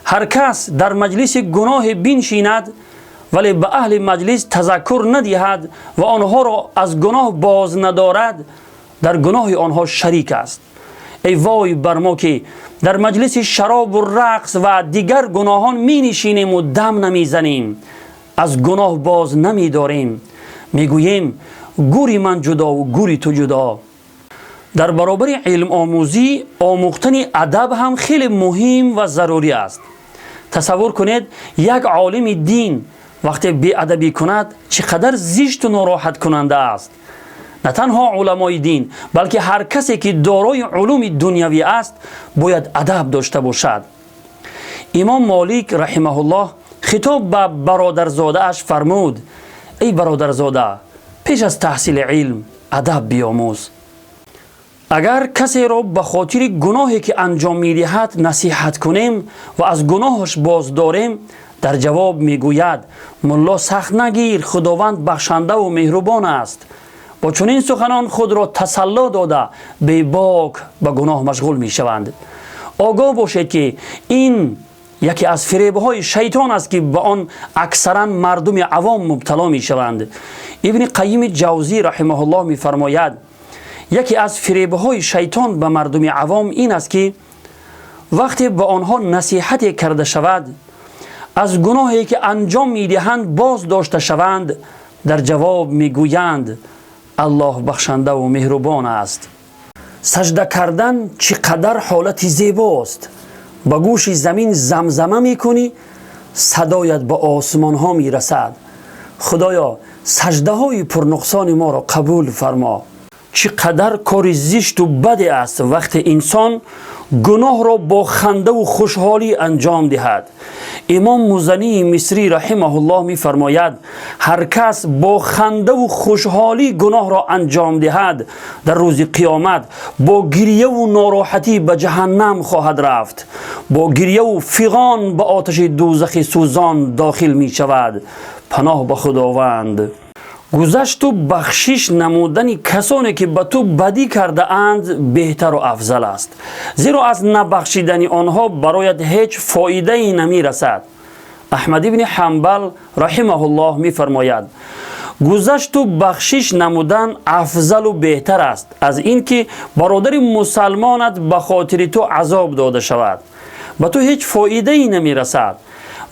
Speaker 1: هر کس در مجلس گناه بنشیند ولی به اهل مجلس تذکر ندهد و آنها را از گناه باز ندارد در گناه آنها شریک است. ای وای بر ما که در مجلس شراب و رقص و دیگر گناهان می نشینیم و دم نمی زنیم، از گناه باز نمی داریم، می گوییم گوری من جدا و گوری تو جدا. در برابر علم آموزی آموختن ادب هم خیلی مهم و ضروری است. تصور کنید یک عالم دین وقتی بی ادبی کند چقدر زشت و ناراحت کننده است. نه تنها علمای دین بلکه هر کسی که دارای علوم دنیوی است باید ادب داشته باشد. امام مالک رحمه الله خطاب به برادرزاده اش فرمود ای برادرزاده پیش از تحصیل علم ادب بیاموز. اگر کسی را به خاطر گناهی که انجام میدهد نصیحت کنیم و از گناهش باز داریم، در جواب میگوید ملا سخت نگیر، خداوند بخشنده و مهربان است. با چنین سخنان خود را تسلی داده بی باک به گناه مشغول میشوند. آگاه باشید که این یکی از فریب‌های شیطان است که به آن اکثرا مردم عوام مبتلا میشوند. ابن قیم جوزی رحمه الله میفرماید یکی از فریب‌های شیطان به مردم عوام این است که وقتی به آنها نصیحت کرده شود از گناهی که انجام میدهند باز داشته شوند، در جواب میگویند الله بخشنده و مهربان است. سجده کردن چقدر حالت زیباست. با گوش زمین زمزمه میکنی، صدایت به آسمان ها میرسد. خدایا سجده های پرنقصان ما را قبول فرما. چقدر کار زشت و بد است وقتی انسان گناه را با خنده و خوشحالی انجام دهد. امام مزنی مصری رحمه الله می فرماید هر کس با خنده و خوشحالی گناه را انجام دهد در روز قیامت با گریه و ناراحتی به جهنم خواهد رفت، با گریه و فغان به آتش دوزخ سوزان داخل می شود. پناه به خداوند. گذشت و بخشش نمودن کسانی که به تو بدی کرده اند بهتر و افضل است، زیرا از نبخشیدن آنها برایت هیچ فایده ای نمی رسد. احمد ابن حنبل رحمه الله می فرماید گذشت و بخشش نمودن افضل و بهتر است از اینکه برادر مسلمانت به خاطر تو عذاب داده شود، به تو هیچ فایده ای نمی رسد.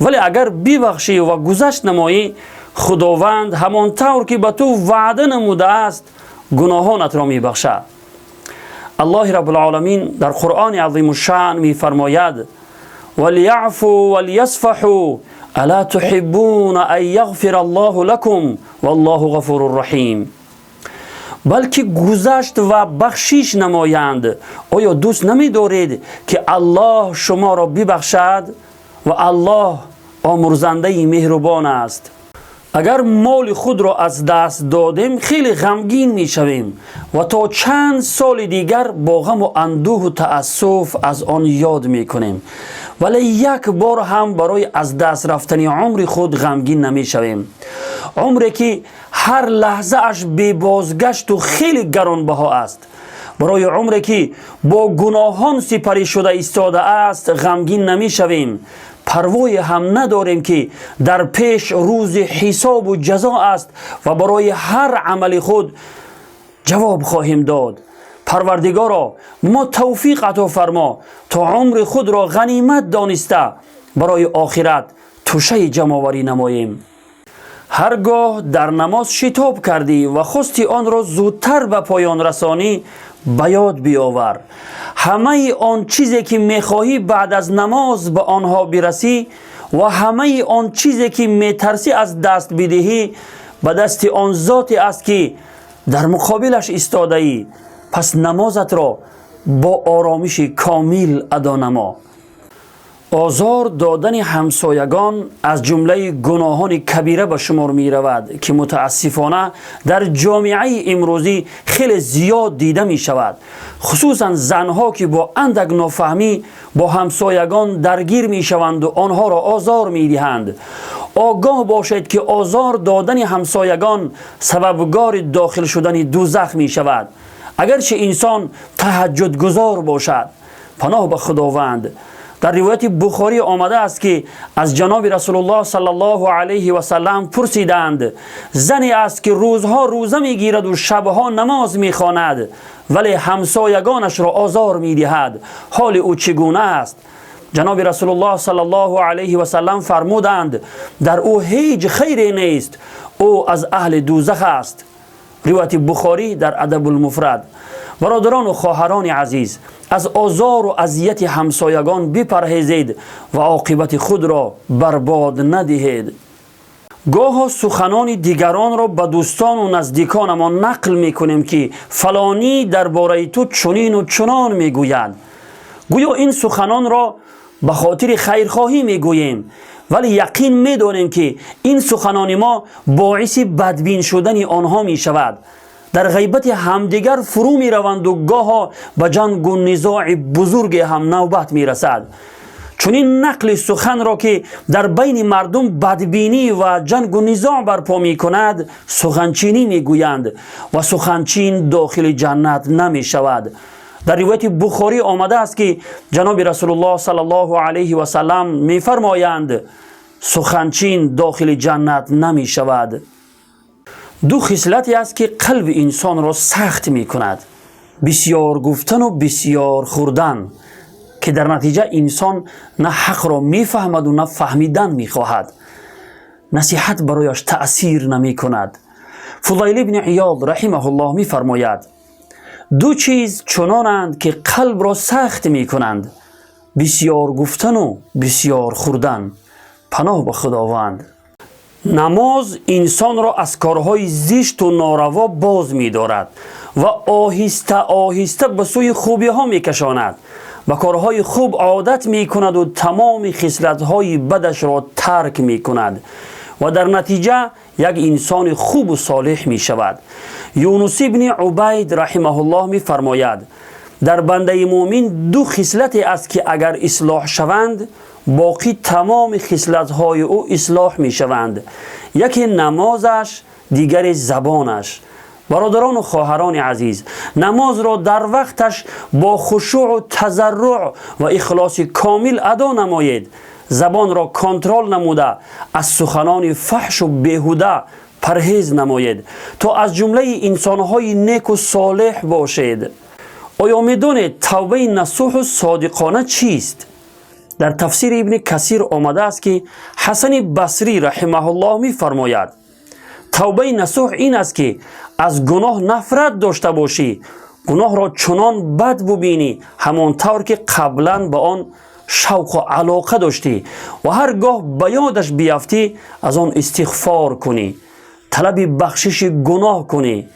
Speaker 1: ولی اگر ببخشی و گذشت نمایی، خداوند همان طور که به تو وعده نموده است گناهانت را می بخشد. الله رب العالمین در قرآن عظیم الشأن می فرماید ولیعفوا ولیصفحوا الا تحبون ان یغفر الله لكم والله غفور رحیم. بلکه گذشت و بخشش نمایند. آیا دوست نمی دارید که الله شما را ببخشد؟ و الله آمرزنده مهربان است. اگر مال خود را از دست دادیم خیلی غمگین می شویم و تا چند سال دیگر با غم و اندوه و تأسف از آن یاد می کنیم، ولی یک بار هم برای از دست رفتن عمر خود غمگین نمی شویم. عمری که هر لحظه اش بی بازگشت و خیلی گرانبها است. برای عمری که با گناهان سپری شده ایستاده است غمگین نمی شویم. پروای هم نداریم که در پیش روز حساب و جزا است و برای هر عمل خود جواب خواهیم داد. پروردگارا ما توفیق عطا فرما تا عمر خود را غنیمت دانسته برای آخرت توشه جمع‌آوری نماییم. هرگاه در نماز شتاب کردی و خواستی آن را زودتر به پایان رسانی، به یاد بیاور همه آن چیزی که میخواهی بعد از نماز به آنها برسی و همه آن چیزی که میترسی از دست بدهی به دست آن ذاتی است که در مقابلش ایستاده ای. پس نمازت را با آرامش کامل ادا نما. آزار دادن همسایگان از جمله گناهان کبیره به شمار می رود که متاسفانه در جامعه امروزی خیلی زیاد دیده می شود، خصوصا زنها که با اندک نافهمی با همسایگان درگیر می شوند و آنها را آزار می دهند. آگاه باشید که آزار دادن همسایگان سببگار داخل شدن دوزخ می شود، اگرچه انسان تهجد گزار باشد. پناه به خداوند. در روایت بخاری آمده است که از جناب رسول الله صلی الله علیه و سلم پرسیدند زنی است که روزها روزه میگیرد و شبها نماز میخواند ولی همسایگانش را آزار میدهد، حال او چگونه است؟ جناب رسول الله صلی الله علیه و سلم فرمودند در او هیچ خیری نیست، او از اهل دوزخ است. روایت بخاری در ادب المفرد. برادران و خواهران عزیز، از آزار و اذیت همسایگان بپرهیزید و عاقبت خود را برباد ندهید. گاه سخنان دیگران را به دوستان و نزدیکانمان نقل میکنیم که فلانی درباره تو چنین و چنان میگوید. گویا این سخنان را به خاطر خیرخواهی میگوییم، ولی یقین میدانیم که این سخنان ما باعث بدبین شدن آنها می شود. در غیبت همدیگر فرو می روند و گاه به جنگ و نزاع بزرگ هم نوبت می رسد. چون این نقل سخن را که در بین مردم بدبینی و جنگ و نزاع برپا می کند سخنچینی می گویند و سخنچین داخل جنت نمی شود. در روایت بخاری آمده است که جناب رسول الله صلی الله علیه و سلم می فرمایند سخنچین داخل جنت نمی شود. دو خصلتی است که قلب انسان را سخت می کند: بسیار گفتن و بسیار خوردن، که در نتیجه انسان نه حق را می فهمد و نه فهمیدن می خواهد. نصیحت برایش تأثیر نمی کند. فضیل ابن عیاض رحمه الله می فرماید دو چیز چنانند که قلب را سخت می کنند، بسیار گفتن و بسیار خوردن. پناه به خداوند. نماز انسان را از کارهای زشت و ناروا باز می دارد و آهسته آهسته به سوی خوبی ها می کشاند. به کارهای خوب عادت می کند و تمام خصلت های بدش را ترک می کند و در نتیجه یک انسان خوب و صالح می شود. یونس ابن عبید رحمه الله می فرماید در بنده مؤمن دو خصلتی است که اگر اصلاح شوند باقی تمام خصلت های او اصلاح می شوند. یکی نمازش، دیگر زبانش. برادران و خواهران عزیز، نماز را در وقتش با خشوع و تضرع و اخلاص کامل ادا نمایید. زبان را کنترل نموده از سخنان فحش و بیهوده پرهیز نمایید تا از جمله انسانهای نیک و صالح باشید. آیا میدونید توبه نصوح و صادقانه چیست؟ در تفسیر ابن کثیر آمده است که حسن بصری رحمه الله می فرماید توبه نصوح این است که از گناه نفرت داشته باشی، گناه را چنان بد ببینی همانطور که قبلا به آن شوق و علاقه داشتی و هرگاه به یادش بیافتی از آن استغفار کنی، طلب بخشش گناه کنی.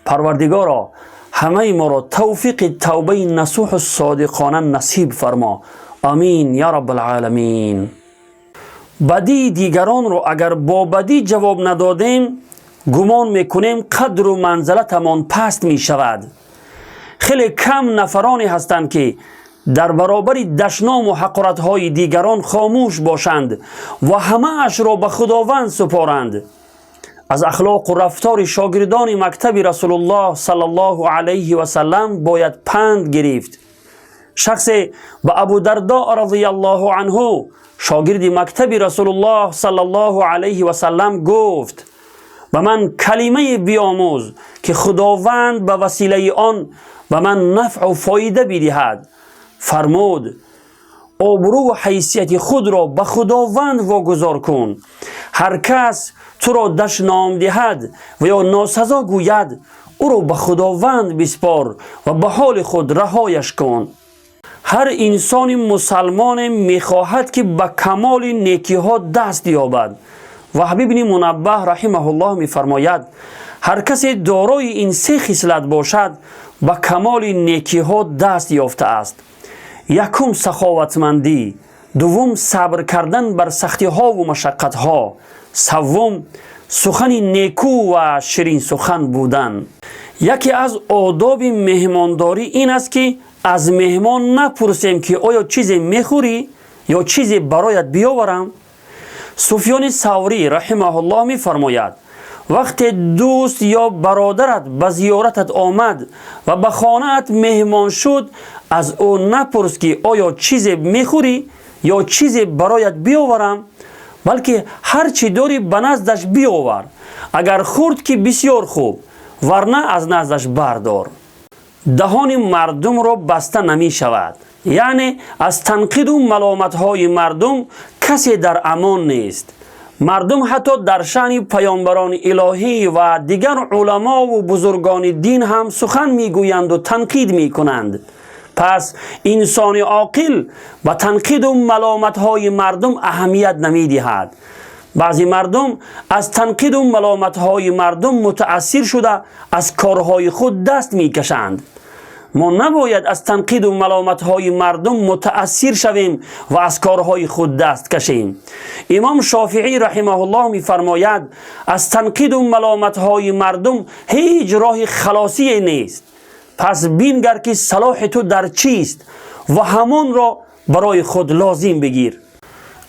Speaker 1: پروردگارا همه ما را توفیق توبه نصوح و صادقانه نصیب فرما. آمین یا رب العالمین. بدی دیگران را اگر با بدی جواب ندادیم گمان میکنیم قدر و منزلتمان پست می شود. خیلی کم نفرانی هستند که در برابر دشنام و حقارت های دیگران خاموش باشند و همه اش را به خداوند سپارند. از اخلاق و رفتار شاگردان مکتب رسول الله صلی الله علیه و سلم باید پند گرفت. شخص به ابو درداء رضی الله عنه شاگرد مکتب رسول الله صلی الله علیه و سلم گفت به من کلمه بیاموز که خداوند به وسیله آن به من نفع و فایده بدهد. فرمود آبرو و حیثیت خود را به خداوند واگذار کن. هر کس تو را دشنام دهد و یا ناسزا گوید او را به خداوند بسپار و به حال خود رهایش کن. هر انسان مسلمان میخواهد که به کمال نیکی ها دست یابد. وهب بن منبه رحمه الله میفرماید هر کسی دارای این سه خصلت باشد به کمال نیکی ها دست یافته است. یکم سخاوتمندی، دوم صبر کردن بر سختی ها و مشقت ها، سوم سخن نیکو و شیرین سخن بودن. یکی از آداب مهمانداری این است که از مهمان نپرسیم که آیا چیزی میخوری یا چیزی برایت بیاورم. سفیان ثوری رحمه الله می فرماید وقت دوست یا برادرت به زیارتت آمد و به خانه‌ات مهمان شد از او نپرس که آیا چیزی میخوری یا چیزی برایت بیاورم، بلکه هر چی داری به نزدش بیاور. اگر خورد که بسیار خوب، ورنه از نزدش بردار. دهان مردم را بسته نمی شود، یعنی از تنقید و ملامت های مردم کسی در امان نیست. مردم حتی در شأن پیامبران الهی و دیگر علما و بزرگان دین هم سخن میگویند و تنقید میکنند. پس انسان عاقل به تنقید و ملامت های مردم اهمیت نمیدهد. بعضی مردم از تنقید و ملامت های مردم متأثر شده از کارهای خود دست میکشند. ما نباید از تنقید و ملامت های مردم متأثر شویم و از کارهای خود دست کشیم. امام شافعی رحمه الله می فرماید از تنقید و ملامت های مردم هیچ راه خلاصی نیست. پس بینگر که صلاح تو در چیست و همان را برای خود لازم بگیر.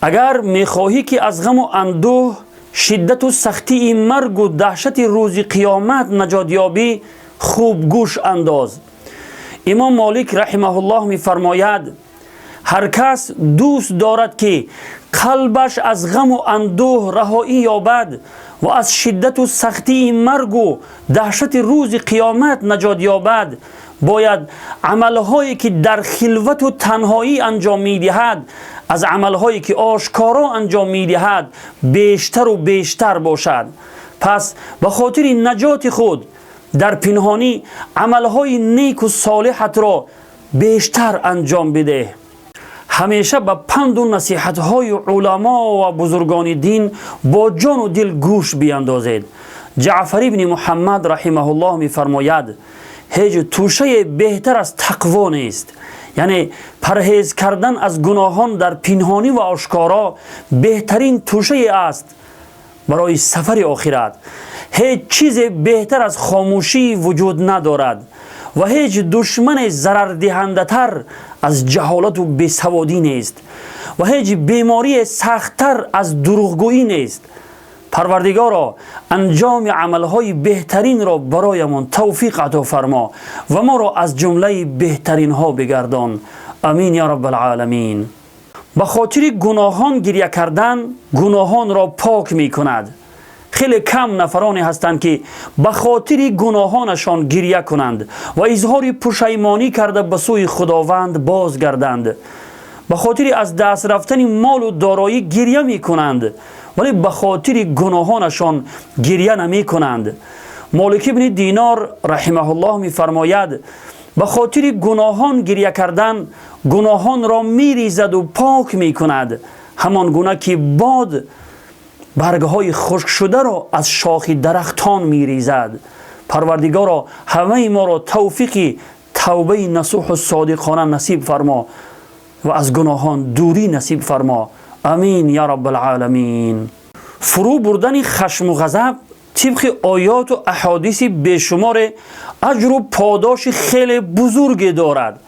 Speaker 1: اگر میخواهی که از غم و اندوه، شدت و سختی مرگ و دهشت روز قیامت نجات یابی، خوب گوش انداز. امام مالک رحمه الله می فرماید هر کس دوست دارد که قلبش از غم و اندوه رهایی یابد و از شدت و سختی مرگ و دهشت روز قیامت نجات یابد باید عملهایی که در خلوت و تنهایی انجام میدهد از عملهایی که آشکارا انجام میدهد بیشتر و بیشتر باشد. پس به خاطر نجات خود در پنهانی عملهای نیک و صالحت را بیشتر انجام بده. همیشه به پند و نصیحت‌های علما و بزرگان دین با جان و دل گوش بیندازید. جعفر ابن محمد رحمه الله می‌فرماید هیچ توشه بهتر از تقوا نیست. یعنی پرهیز کردن از گناهان در پنهانی و آشکارا بهترین توشه است برای سفر آخرت. هیچ چیز بهتر از خاموشی وجود ندارد و هیچ دشمن ضرر دهنده تر از جهالت و بیسوادی نیست و هیچ بیماری سختتر از دروغگویی نیست. پروردگارا انجام عملهای بهترین را برایمان توفیق عطا فرما و ما را از جمله بهترین ها بگردان. امین یا رب العالمین. به خاطر گناهان گریه کردن گناهان را پاک می کند. خیلی کم نفرانی هستند که به خاطر گناهانشان گریه کنند و اظهار پشیمانی کرده به سوی خداوند بازگردند. به خاطر از دست رفتن مال و دارایی گریه می کنند ولی به خاطر گناهانشان گریه نمی کنند. مالک ابن دینار رحمه الله می فرماید به خاطر گناهان گریه کردن گناهان را می ریزد و پاک می کند، همان گونه که باد برگهای خشک شده را از شاخ درختان می ریزد. پروردگارا همه ما را توفیق توبه نصوح و صادقانه نصیب فرما و از گناهان دوری نصیب فرما. امین یا رب العالمین. فرو بردن خشم و غضب طبق آیات و احادیث بیشمار اجر و پاداش خیلی بزرگی دارد،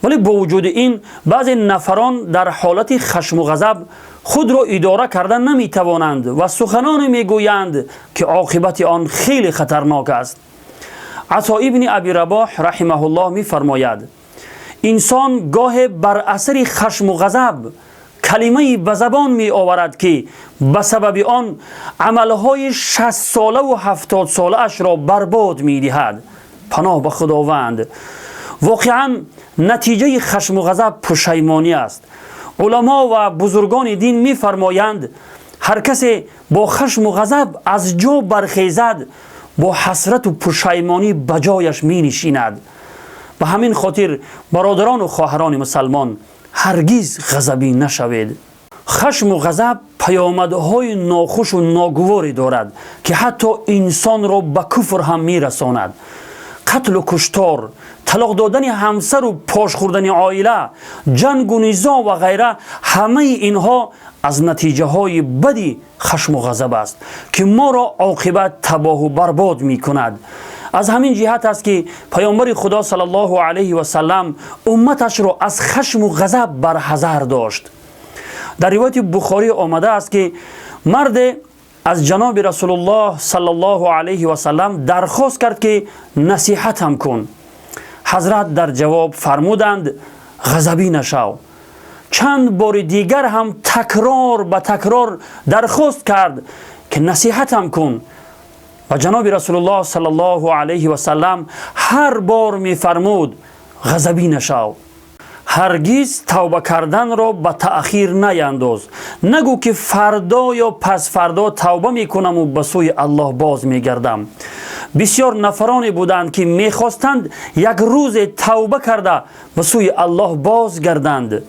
Speaker 1: ولی با وجود این بعضی نفران در حالت خشم و غضب خود را اداره کردن نمی توانند و سخنان می گویند که عاقبت آن خیلی خطرناک است. عطا ابن ابی رباح رحمه الله می فرماید انسان گاه بر اثر خشم و غضب کلمه به زبان می آورد که به سبب آن عملهای 60 ساله و 70 ساله اش را برباد می دهد. پناه به خداوند. واقعا نتیجه خشم و غضب پشیمانی است. علما و بزرگان دین می فرمایند هر کسی با خشم و غضب از جا برخیزد با حسرت و پشیمانی بجایش می نشیند. به همین خاطر برادران و خواهران مسلمان هرگز غضبی نشوید. خشم و غضب پیامدهای ناخوش و ناگواری دارد که حتی انسان را به کفر هم می رساند. قتل و کشتار، طلاق دادن همسر و پاش خوردن عائله، جنگ و نزاع و غیره، همه اینها از نتیجه های بدی خشم و غضب است که ما را عاقبت تباه و برباد می کند. از همین جهت است که پیامبر خدا صلی الله علیه و سلم امتش را از خشم و غضب برحذر داشت. در روایت بخاری آمده است که مرد از جناب رسول الله صلی الله علیه و سلم درخواست کرد که نصیحتم کن. حضرت در جواب فرمودند غضبی نشو. چند بار دیگر هم تکرار به تکرار درخواست کرد که نصیحتم کن و جناب رسول الله صلی الله علیه و سلم هر بار می فرمود غضبی نشو. هرگز توبه کردن را به تأخیر نینداز. نگو که فردا یا پس فردا توبه میکنم و به سوی الله باز میگردم. بسیار نفرانی بودند که میخواستند یک روز توبه کرده به سوی الله باز گردند،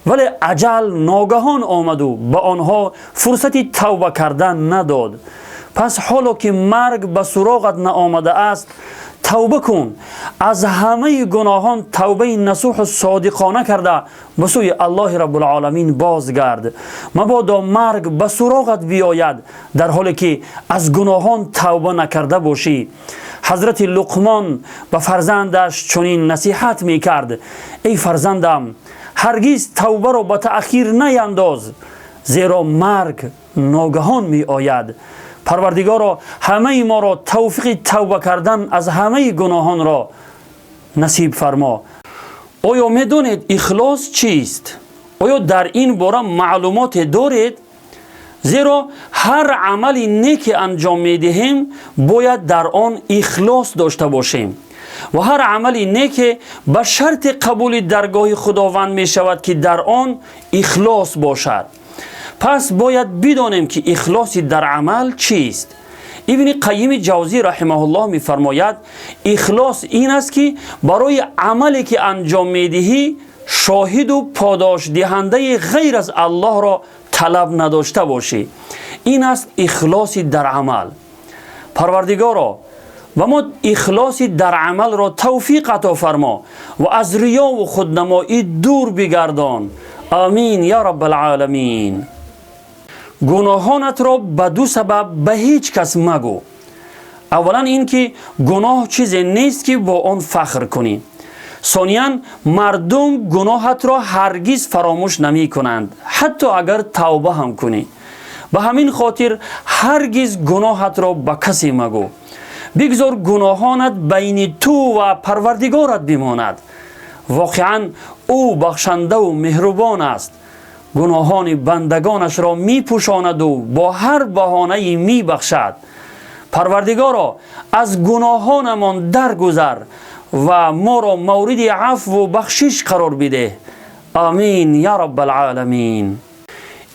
Speaker 1: ولی اجل ناگهان آمد و به آنها فرصتی توبه کردن نداد. پس حالا که مرگ به سراغت نآمده است توبه کن. از همه گناهان توبه نصوح و صادقانه کرده به سوی الله رب العالمین بازگرد. مبادا مرگ به سراغت بیاید در حالی که از گناهان توبه نکرده باشی. حضرت لقمان به فرزندش چنین نصیحت می کرد: ای فرزندم، هرگز توبه را به تأخیر نینداز، زیرا مرگ ناگهان می آید. پروردگارا همه ما را توفیق توبه کردن از همه گناهان را نصیب فرما. آیا میدونید اخلاص چیست؟ آیا در این باره معلومات دارید؟ زیرا هر عملی نیک انجام میدهیم باید در آن اخلاص داشته باشیم.
Speaker 2: و هر عملی نیک به شرط قبول درگاه خداوند می شود که در آن اخلاص باشد. پس باید بدانیم که اخلاص در عمل چیست. ابن قیم جوزی رحمه الله می فرماید اخلاص این است که برای عملی که انجام می دهی شاهد و پاداش دهنده غیر از الله را طلب نداشته باشی. این است اخلاص در عمل. پروردگارا و ما اخلاص در عمل را توفیق عطا فرما و از ریا و خودنمایی دور بگردان. آمین یا رب العالمین. گناهانت را به دو سبب به هیچ کس مگو. اولا این که گناه چیزی نیست که با آن فخر کنی. ثانیاً مردم گناهت را هرگز فراموش نمی کنند حتی اگر توبه هم کنی. به همین خاطر هرگز گناهت را به کسی مگو. بگذار گناهانت بین تو و پروردگارت بماند. واقعاً او بخشنده و مهربان است. گناهان بندگانش را می پوشاند و با هر بهانه‌ای می بخشد. پروردگارا از گناهانمان درگذر و ما را مورد عفو و بخشش قرار بده. آمین یا رب العالمین.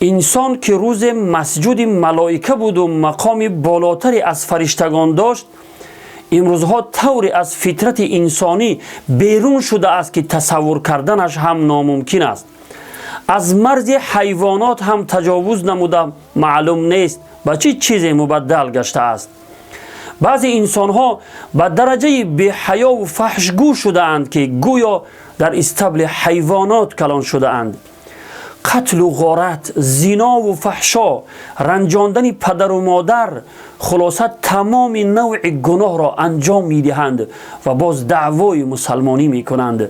Speaker 2: انسان که روز مسجود ملائکه بود و مقام بالاتری از فرشتگان داشت، امروزها طوری از فطرت انسانی بیرون شده است که تصور کردنش هم ناممکن است. از مرز حیوانات هم تجاوز نموده معلوم نیست به چه چیزی مبدل گشته است. بعضی انسان ها به درجه بی حیا و فحشگو شده اند که گویا در استبل حیوانات کلان شده اند. قتل و غارت، زنا و فحشا، رنجاندن پدر و مادر، خلاصه تمام نوع گناه را انجام می دهند و باز دعوای مسلمانی می کنند.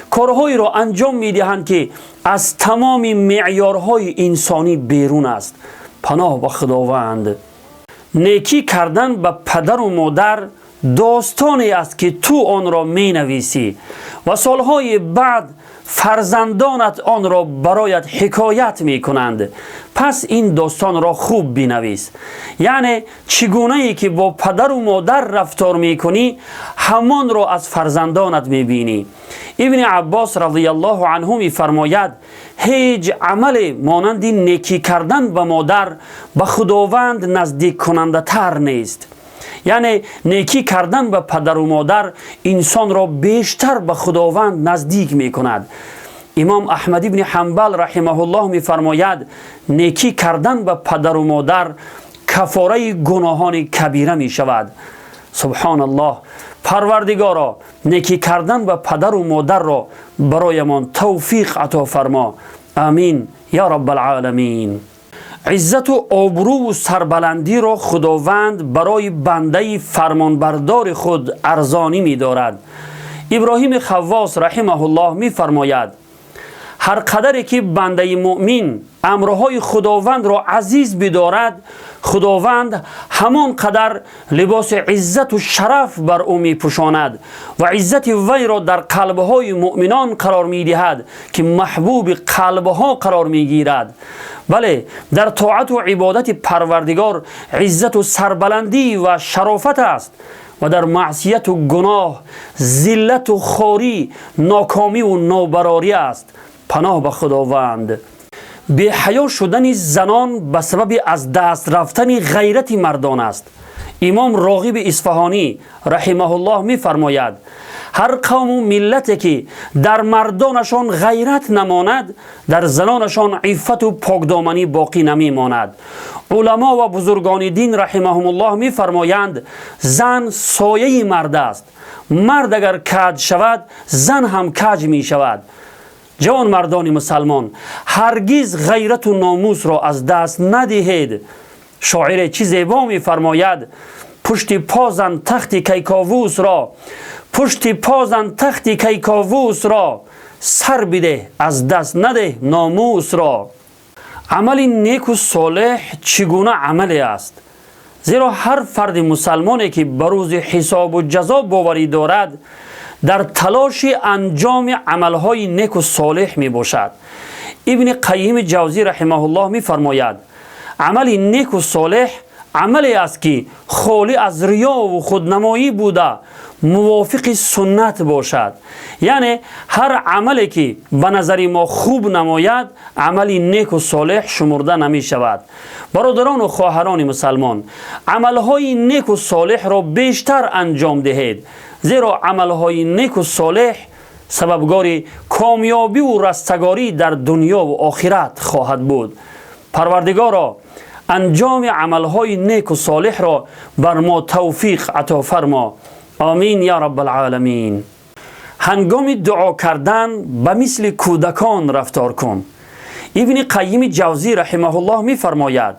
Speaker 2: کارهایی را انجام می دهند که از تمام معیارهای انسانی بیرون است. پناه به خداوند. نیکی کردن به پدر و مادر داستانی است که تو آن را می نویسی و سالهای بعد فرزندانت آن را برایت حکایت می کنند. پس این داستان را خوب بنویس. یعنی چگونه ای که با پدر و مادر رفتار می کنی همان را از فرزندانت می بینی. ابن عباس رضی الله عنه می فرماید هیچ عمل مانند نیکی کردن به مادر به خداوند نزدیک کننده تر نیست. یعنی نیکی کردن به پدر و مادر انسان را بیشتر به خداوند نزدیک می کند. امام احمد ابن حنبل رحمه الله می فرماید نیکی کردن به پدر و مادر کفاره گناهان کبیره می شود. سبحان الله. پروردگارا نیکی کردن به پدر و مادر را برایمان توفیق عطا فرما. آمین یا رب العالمین. عزت و آبرو و سربلندی را خداوند برای بنده فرمانبردار خود ارزانی می دارد. ابراهیم خواص رحمه الله می فرماید هر قدری که بنده مؤمن امرهای خداوند را عزیز بدارد خداوند همان قدر لباس عزت و شرف بر او می پوشاند و عزت وی را در قلبهای مؤمنان قرار می دهد که محبوب قلبها قرار می گیرد. بله، در طاعت و عبادت پروردگار عزت و سربلندی و شرافت است و در معصیت و گناه ذلت و خواری، ناکامی و نابراری است. پناه به خداوند. بی حیا شدن زنان به سبب از دست رفتن غیرت مردان است. امام راغب اصفهانی رحمه الله می فرماید هر قوم و ملتی که در مردانشان غیرت نماند در زنانشان عفت و پاکدامنی باقی نمی ماند. علما و بزرگان دین رحمهم الله می فرمایند زن سایه مرد است. مرد اگر کج شود زن هم کج می شود. جوان مردان مسلمان هرگز غیرت و ناموس را از دست ندهید. شاعر چه زیبا می فرماید پشت پازن تخت کیکاووس را، پشت پازن تخت کیکاووس را، سر بده از دست نده ناموس را. عمل نیک و صالح چگونه عملی است؟ زیرا هر فرد مسلمانی که به روز حساب و جزا باوری دارد در تلاش انجام عملهای نیک و صالح می باشد. ابن قیم جوزی رحمه الله می فرماید عمل نیک و صالح عملی است که خالی از ریا و خودنمایی بوده موافق سنت باشد. یعنی هر عملی که به نظر ما خوب نماید عملی نیک و صالح شمرده نمی شود. برادران و خواهران مسلمان، عملهای نیک و صالح را بیشتر انجام دهید، زیرا عملهای نیک و صالح سببگار کامیابی و رستگاری در دنیا و آخرت خواهد بود. پروردگارا انجام عملهای نیک و صالح را بر ما توفیق عطا فرما. آمین یا رب العالمین. هنگام دعا کردن به مثل کودکان رفتار کن. ابن قیم جوزی رحمه الله می فرماید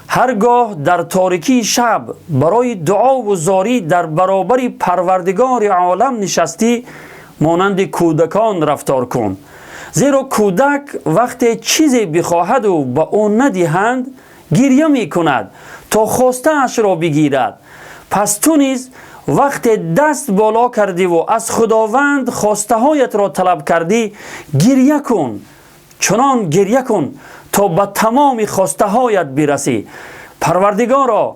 Speaker 2: هرگاه در تاریکی شب برای دعا و زاری در برابر پروردگار عالم نشستی مانند کودکان رفتار کن، زیرا کودک وقتی چیزی بخواهد و به او ندهند گریه می کند تا خواسته اش را بگیرد. پس تو نیز وقتی دست بالا کردی و از خداوند خواسته هایت را طلب کردی گریه کن، چنان گریه کن تا به تمام خواسته هایت برسی. پروردگارا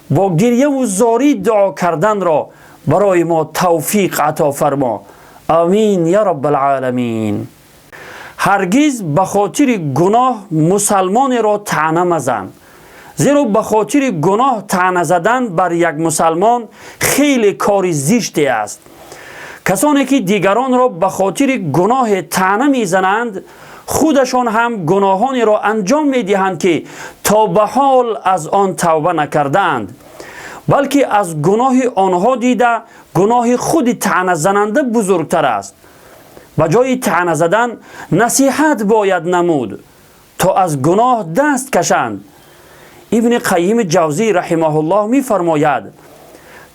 Speaker 2: با گریه و زاری دعا کردن را برای ما توفیق عطا فرما. آمین یا رب العالمین. هرگز به خاطر گناه مسلمان را طعنه مزن، زیرا به خاطر گناه طعنه زدن بر یک مسلمان خیلی کار زشتی است. کسانی که دیگران را به خاطر گناه طعنه میزنند خودشان هم گناهانی را انجام میدهند که تا به حال از آن توبه نکردند، بلکه از گناه آنها دیده گناه خود طعنه زننده بزرگتر است. به جای طعنه زدن نصیحت باید نمود تا از گناه دست کشند. ابن قیم جوزی رحمه الله می فرماید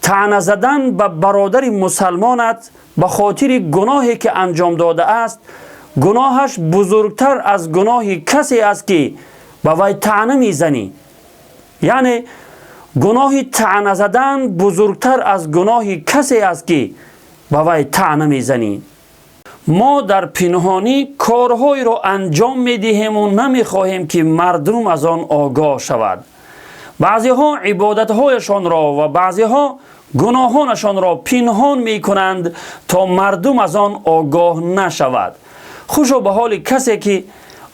Speaker 2: طعنه زدن به برادر مسلمانت به خاطر گناهی که انجام داده است گناهش بزرگتر از گناه کسی است که به وی طعنه میزنی. یعنی گناه طعنه زدن بزرگتر از گناه کسی است که به وی طعنه میزنی. ما در پنهانی کارهایی را انجام میدهیم و نمیخواهیم که مردم از آن آگاه شود. بعضی ها عبادت هایشان را و بعضی ها گناهانشان را پنهان میکنند تا مردم از آن آگاه نشود. خوشا به حال کسی که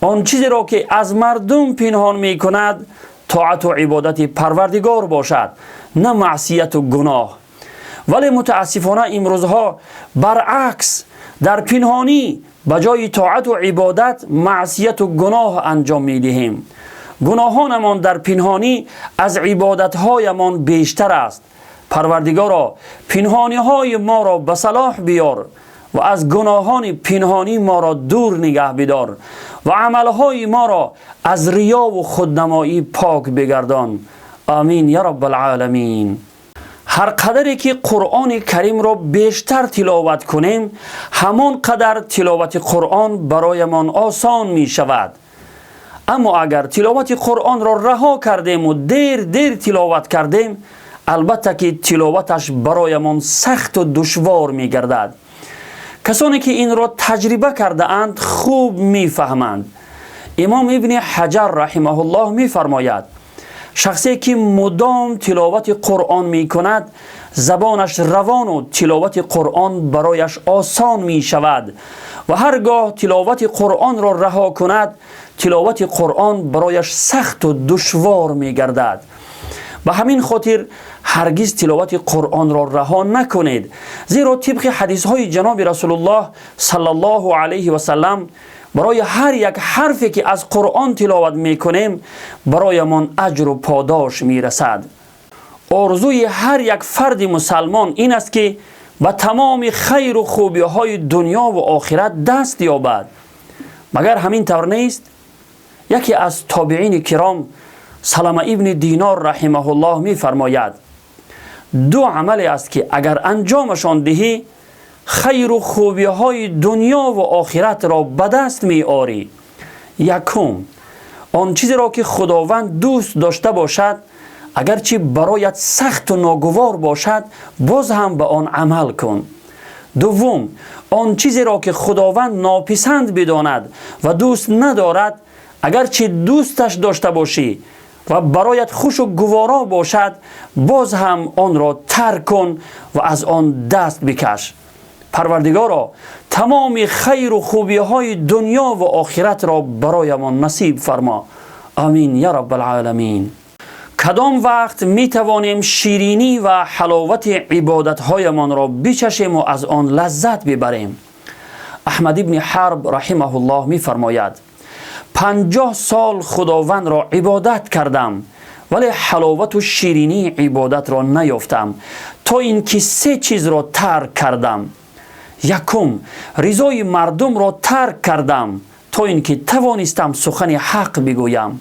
Speaker 2: آن چیزی را که از مردم پنهان میکند طاعت و عبادت پروردگار باشد، نه معصیت و گناه. ولی متاسفانه امروزها برعکس در پنهانی به جای طاعت و عبادت معصیت و گناه انجام میدهیم. گناهانمان در پنهانی از عبادتهایمان بیشتر است. پروردگارا پنهانی های ما را به صلاح بیار و از گناهان پنهانی ما را دور نگه بدار و عملهای ما را از ریا و خودنمایی پاک بگردان. آمین یا رب العالمین. هر قدری که قرآن کریم را بیشتر تلاوت کنیم همان قدر تلاوت قرآن برایمان آسان می شود. اما اگر تلاوت قرآن را رها کردیم و دیر تلاوت کردیم البته که تلاوتش برایمان سخت و دشوار می گردد. کسانی که این را تجربه کرده اند خوب می فهمند. امام ابن حجر رحمه الله می فرماید شخصی که مدام تلاوت قرآن می کند زبانش روان و تلاوت قرآن برایش آسان می شود و هرگاه تلاوت قرآن را رها کند تلاوت قرآن برایش سخت و دشوار می گردد. به همین خاطر هرگز تلاوت قرآن را رها نکنید، زیرا طبق حدیث های جناب رسول الله صلی الله علیه و سلم برای هر یک حرفی که از قرآن تلاوت میکنیم برایمان اجر و پاداش میرسد. آرزوی هر یک فرد مسلمان این است که به تمام خیر و خوبی های دنیا و آخرت دست یابد. مگر همین طور نیست؟ یکی از تابعین کرام سلمه ابن دینار رحمه الله می فرماید دو عملی است که اگر انجامشان دهی خیر و خوبی های دنیا و آخرت را به دست می آری. یکم آن چیزی را که خداوند دوست داشته باشد اگرچه برایت سخت و ناگوار باشد باز هم به آن عمل کن. دوم آن چیزی را که خداوند ناپسند بداند و دوست ندارد اگرچه دوستش داشته باشی و برایت خوش و گوارا باشد، باز هم آن را ترک کن و از آن دست بکش. پروردگارا تمام خیر و خوبی های دنیا و آخرت را برایمان نصیب فرما. آمین یا رب العالمین. کدام وقت می توانیم شیرینی و حلاوت عبادت هایمان را بچشیم و از آن لذت ببریم؟ احمد ابن حرب رحمه الله می فرماید 50 سال خداوند را عبادت کردم ولی حلاوت و شیرینی عبادت را نیافتم تا اینکه 3 چیز را ترک کردم. یکم، رضای مردم را ترک کردم تا اینکه توانستم سخن حق بگویم،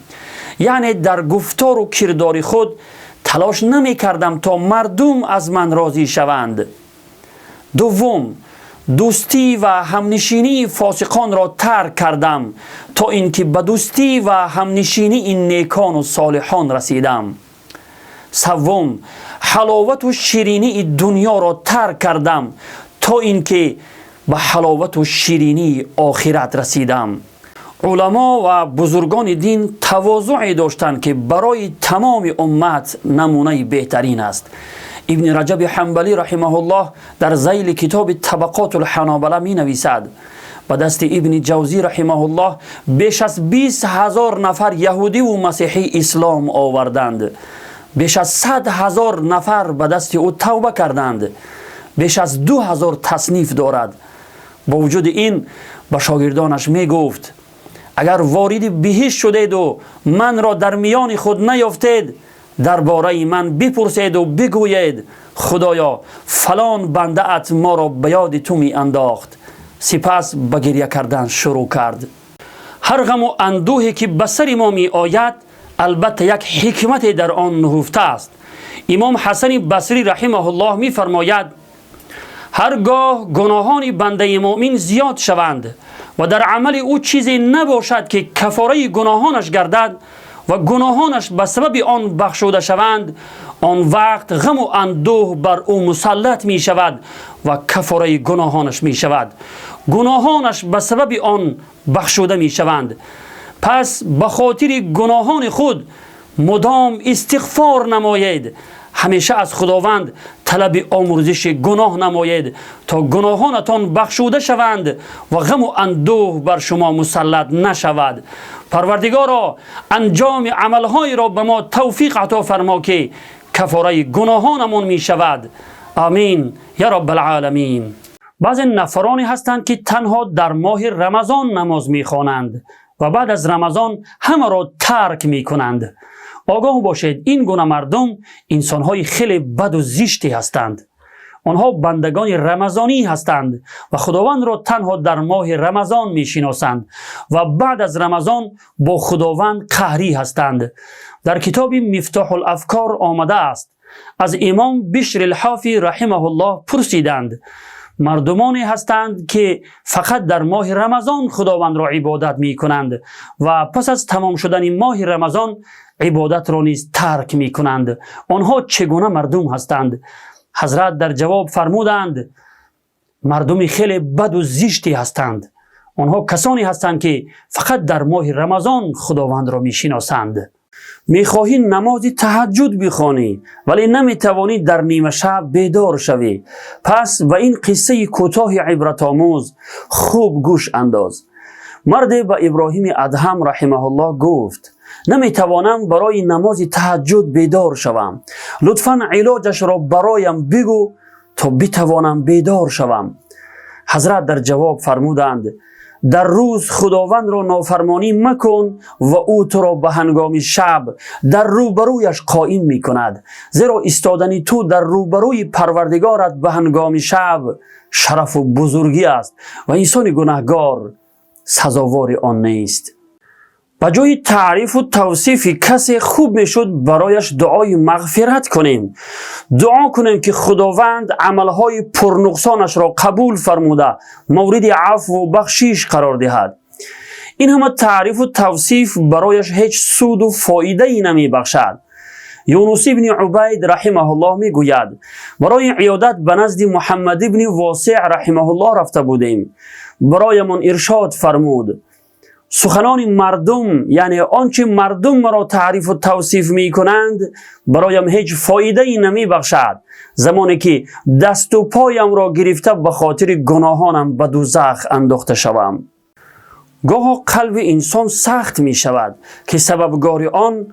Speaker 2: یعنی در گفتار و کردار خود تلاش نمی کردم تا مردم از من راضی شوند. دوم، دوستی و همنشینی فاسقان را ترک کردم تا اینکه به دوستی و همنشینی این نیکان و صالحان رسیدم. سوم، حلاوت و شیرینی دنیا را ترک کردم تا اینکه به حلاوت و شیرینی آخرت رسیدم. علما و بزرگان دین تواضعی داشتند که برای تمام امت نمونه بهترین است. ابن رجب حنبلی رحمه الله در ذیل کتاب طبقات الحنابلة می نویسد به دست ابن جوزی رحمه الله بیش از 20,000 نفر یهودی و مسیحی اسلام آوردند. بیش از 100,000 نفر به دست او توبه کردند. بیش از 2,000 تصنیف دارد. با وجود این به شاگردانش می گفت اگر وارد بهشت شدید و من را در میان خود نیافتید، درباره من بپرسید و بگویید خدایا فلان بنده ات ما را به یاد تو می انداخت. سپس به گریه کردن شروع کرد. هر غم و اندوهی که به سر ما می آید البته یک حکمت در آن نهفته است. امام حسن بصری رحمه الله می فرماید هرگاه گناهان بنده مؤمن زیاد شوند و در عمل او چیزی نباشد که کفاره گناهانش گردد و گناهانش به سبب آن بخشوده شوند، آن وقت غم و اندوه بر او مسلط می شود و کفاره گناهانش می شود. گناهانش به سبب آن بخشوده می شوند. پس به خاطر گناهان خود مدام استغفار نمایید. همیشه از خداوند طلب آمرزش گناه نمایید تا گناهانتان بخشوده شوند و غم و اندوه بر شما مسلط نشود. پروردگارا انجام عملهای را به ما توفیق عطا فرما که کفاره گناهانمون می شود. آمین یا رب العالمین. بعضی نفرانی هستند که تنها در ماه رمضان نماز می خوانند و بعد از رمضان همه را ترک می کنند. آگاه باشید این گونه مردم انسانهای خیلی بد و زشتی هستند. آنها بندگان رمضانی هستند و خداوند را تنها در ماه رمضان می شناسند و بعد از رمضان با خداوند قهری هستند. در کتاب مفتاح الافکار آمده است از امام بشر الحافی رحمه الله پرسیدند مردمانی هستند که فقط در ماه رمضان خداوند را عبادت می کنند و پس از تمام شدن ماه رمضان عبادت را نیز ترک می کنند. آنها چگونه مردم هستند؟ حضرت در جواب فرمودند مردم خیلی بد و زشتی هستند. آنها کسانی هستند که فقط در ماه رمضان خداوند را می شناسند. می خواهی نماز تهجد بخوانی ولی نمی توانی در نیمه شب بیدار شوی. پس و این قصه کوتاه عبرت آموز خوب گوش انداز. مرد به ابراهیم ادهم رحمه الله گفت نمی توانم برای نماز تهجد بیدار شوم. لطفاً علاجش را برایم بگو تا بتوانم بیدار شوم. حضرت در جواب فرمودند در روز خداوند را نافرمانی مکن و او تو را به هنگام شب در روبرویش قائم می کند. زیرا ایستادن تو در روبروی پروردگارت به هنگام شب شرف و بزرگی است و انسان گناهگار سزاوار آن نیست. به جای تعریف و توصیف کسی خوب میشد برایش دعای مغفرت کنیم. دعا کنیم که خداوند عملهای پرنقصانش را قبول فرموده مورد عفو و بخشش قرار دهد. این همه تعریف و توصیف برایش هیچ سود و فایده ای نمی بخشد. یونس ابن عبید رحمه الله می گوید برای عیادت به نزد محمد ابن واسع رحمه الله رفته بودیم. برایمان ارشاد فرمود
Speaker 1: سخنان مردم، یعنی آنچه مردم مرا تعریف و توصیف می کنند، برایم هیچ فایده ای نمی بخشد زمانی که دست و پایم را گرفته به خاطر گناهانم به دوزخ انداخته شوم. گاه قلب انسان سخت می شود که سببگار آن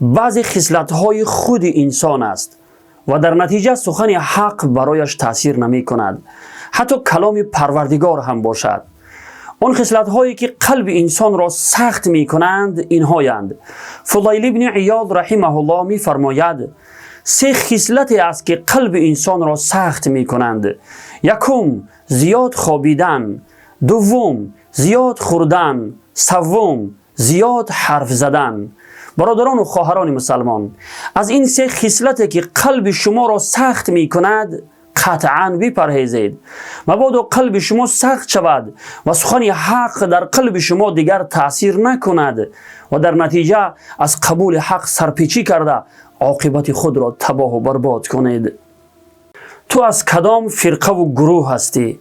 Speaker 1: بعضی خصلت‌های خود انسان است و در نتیجه سخن حق برایش تأثیر نمی کند، حتی کلام پروردگار هم باشد. آن خصلت‌هایی که قلب انسان را سخت می کنند اینهایند. فضیل ابن عیاض رحمه الله می فرماید 3 خصلتی است که قلب انسان را سخت می کنند. یکم زیاد خوابیدن، دوم زیاد خوردن، سوم زیاد حرف زدن. برادران و خواهران مسلمان، از این 3 خصلتی که قلب شما را سخت می کند قطعاً بپرهیزید، مبادا قلب شما سخت شود و سخن حق در قلب شما دیگر تأثیر نکند و در نتیجه از قبول حق سرپیچی کرده عاقبت خود را تباه و برباد کنید. تو از کدام فرقه و گروه هستی؟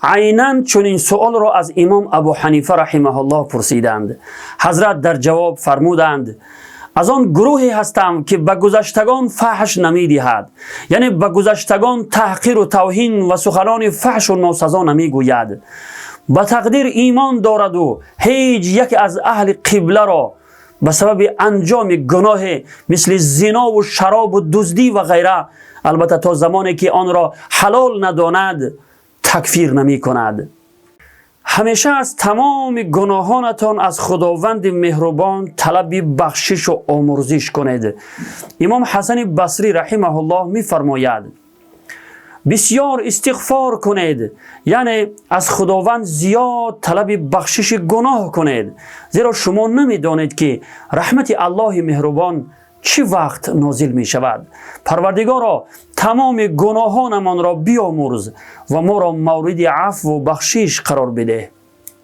Speaker 1: عیناً چنین سؤال را از امام ابو حنیفه رحمه الله پرسیدند. حضرت در جواب فرمودند از آن گروهی هستم که به گذشتگان فحش نمی دهد، یعنی به گذشتگان تحقیر و توهین و سخنان فحش و ناسزا نمی گوید. به تقدیر ایمان دارد و هیچ یک از اهل قبله را به سبب انجام گناه مثل زنا و شراب و دزدی و غیره، البته تا زمانی که آن را حلال نداند، تکفیر نمی کند. همیشه از تمام گناهانتان از خداوند مهربان طلب بخشش و آمرزش کنید. امام حسن بصری رحمه الله می فرماید بسیار استغفار کنید، یعنی از خداوند زیاد طلب بخشش گناه کنید، زیرا شما نمی دانید که رحمت الله مهربان چی وقت نازل می شود. پروردگارا تمام گناهانمان را بیامرز و ما را مورد عفو و بخشش قرار بده.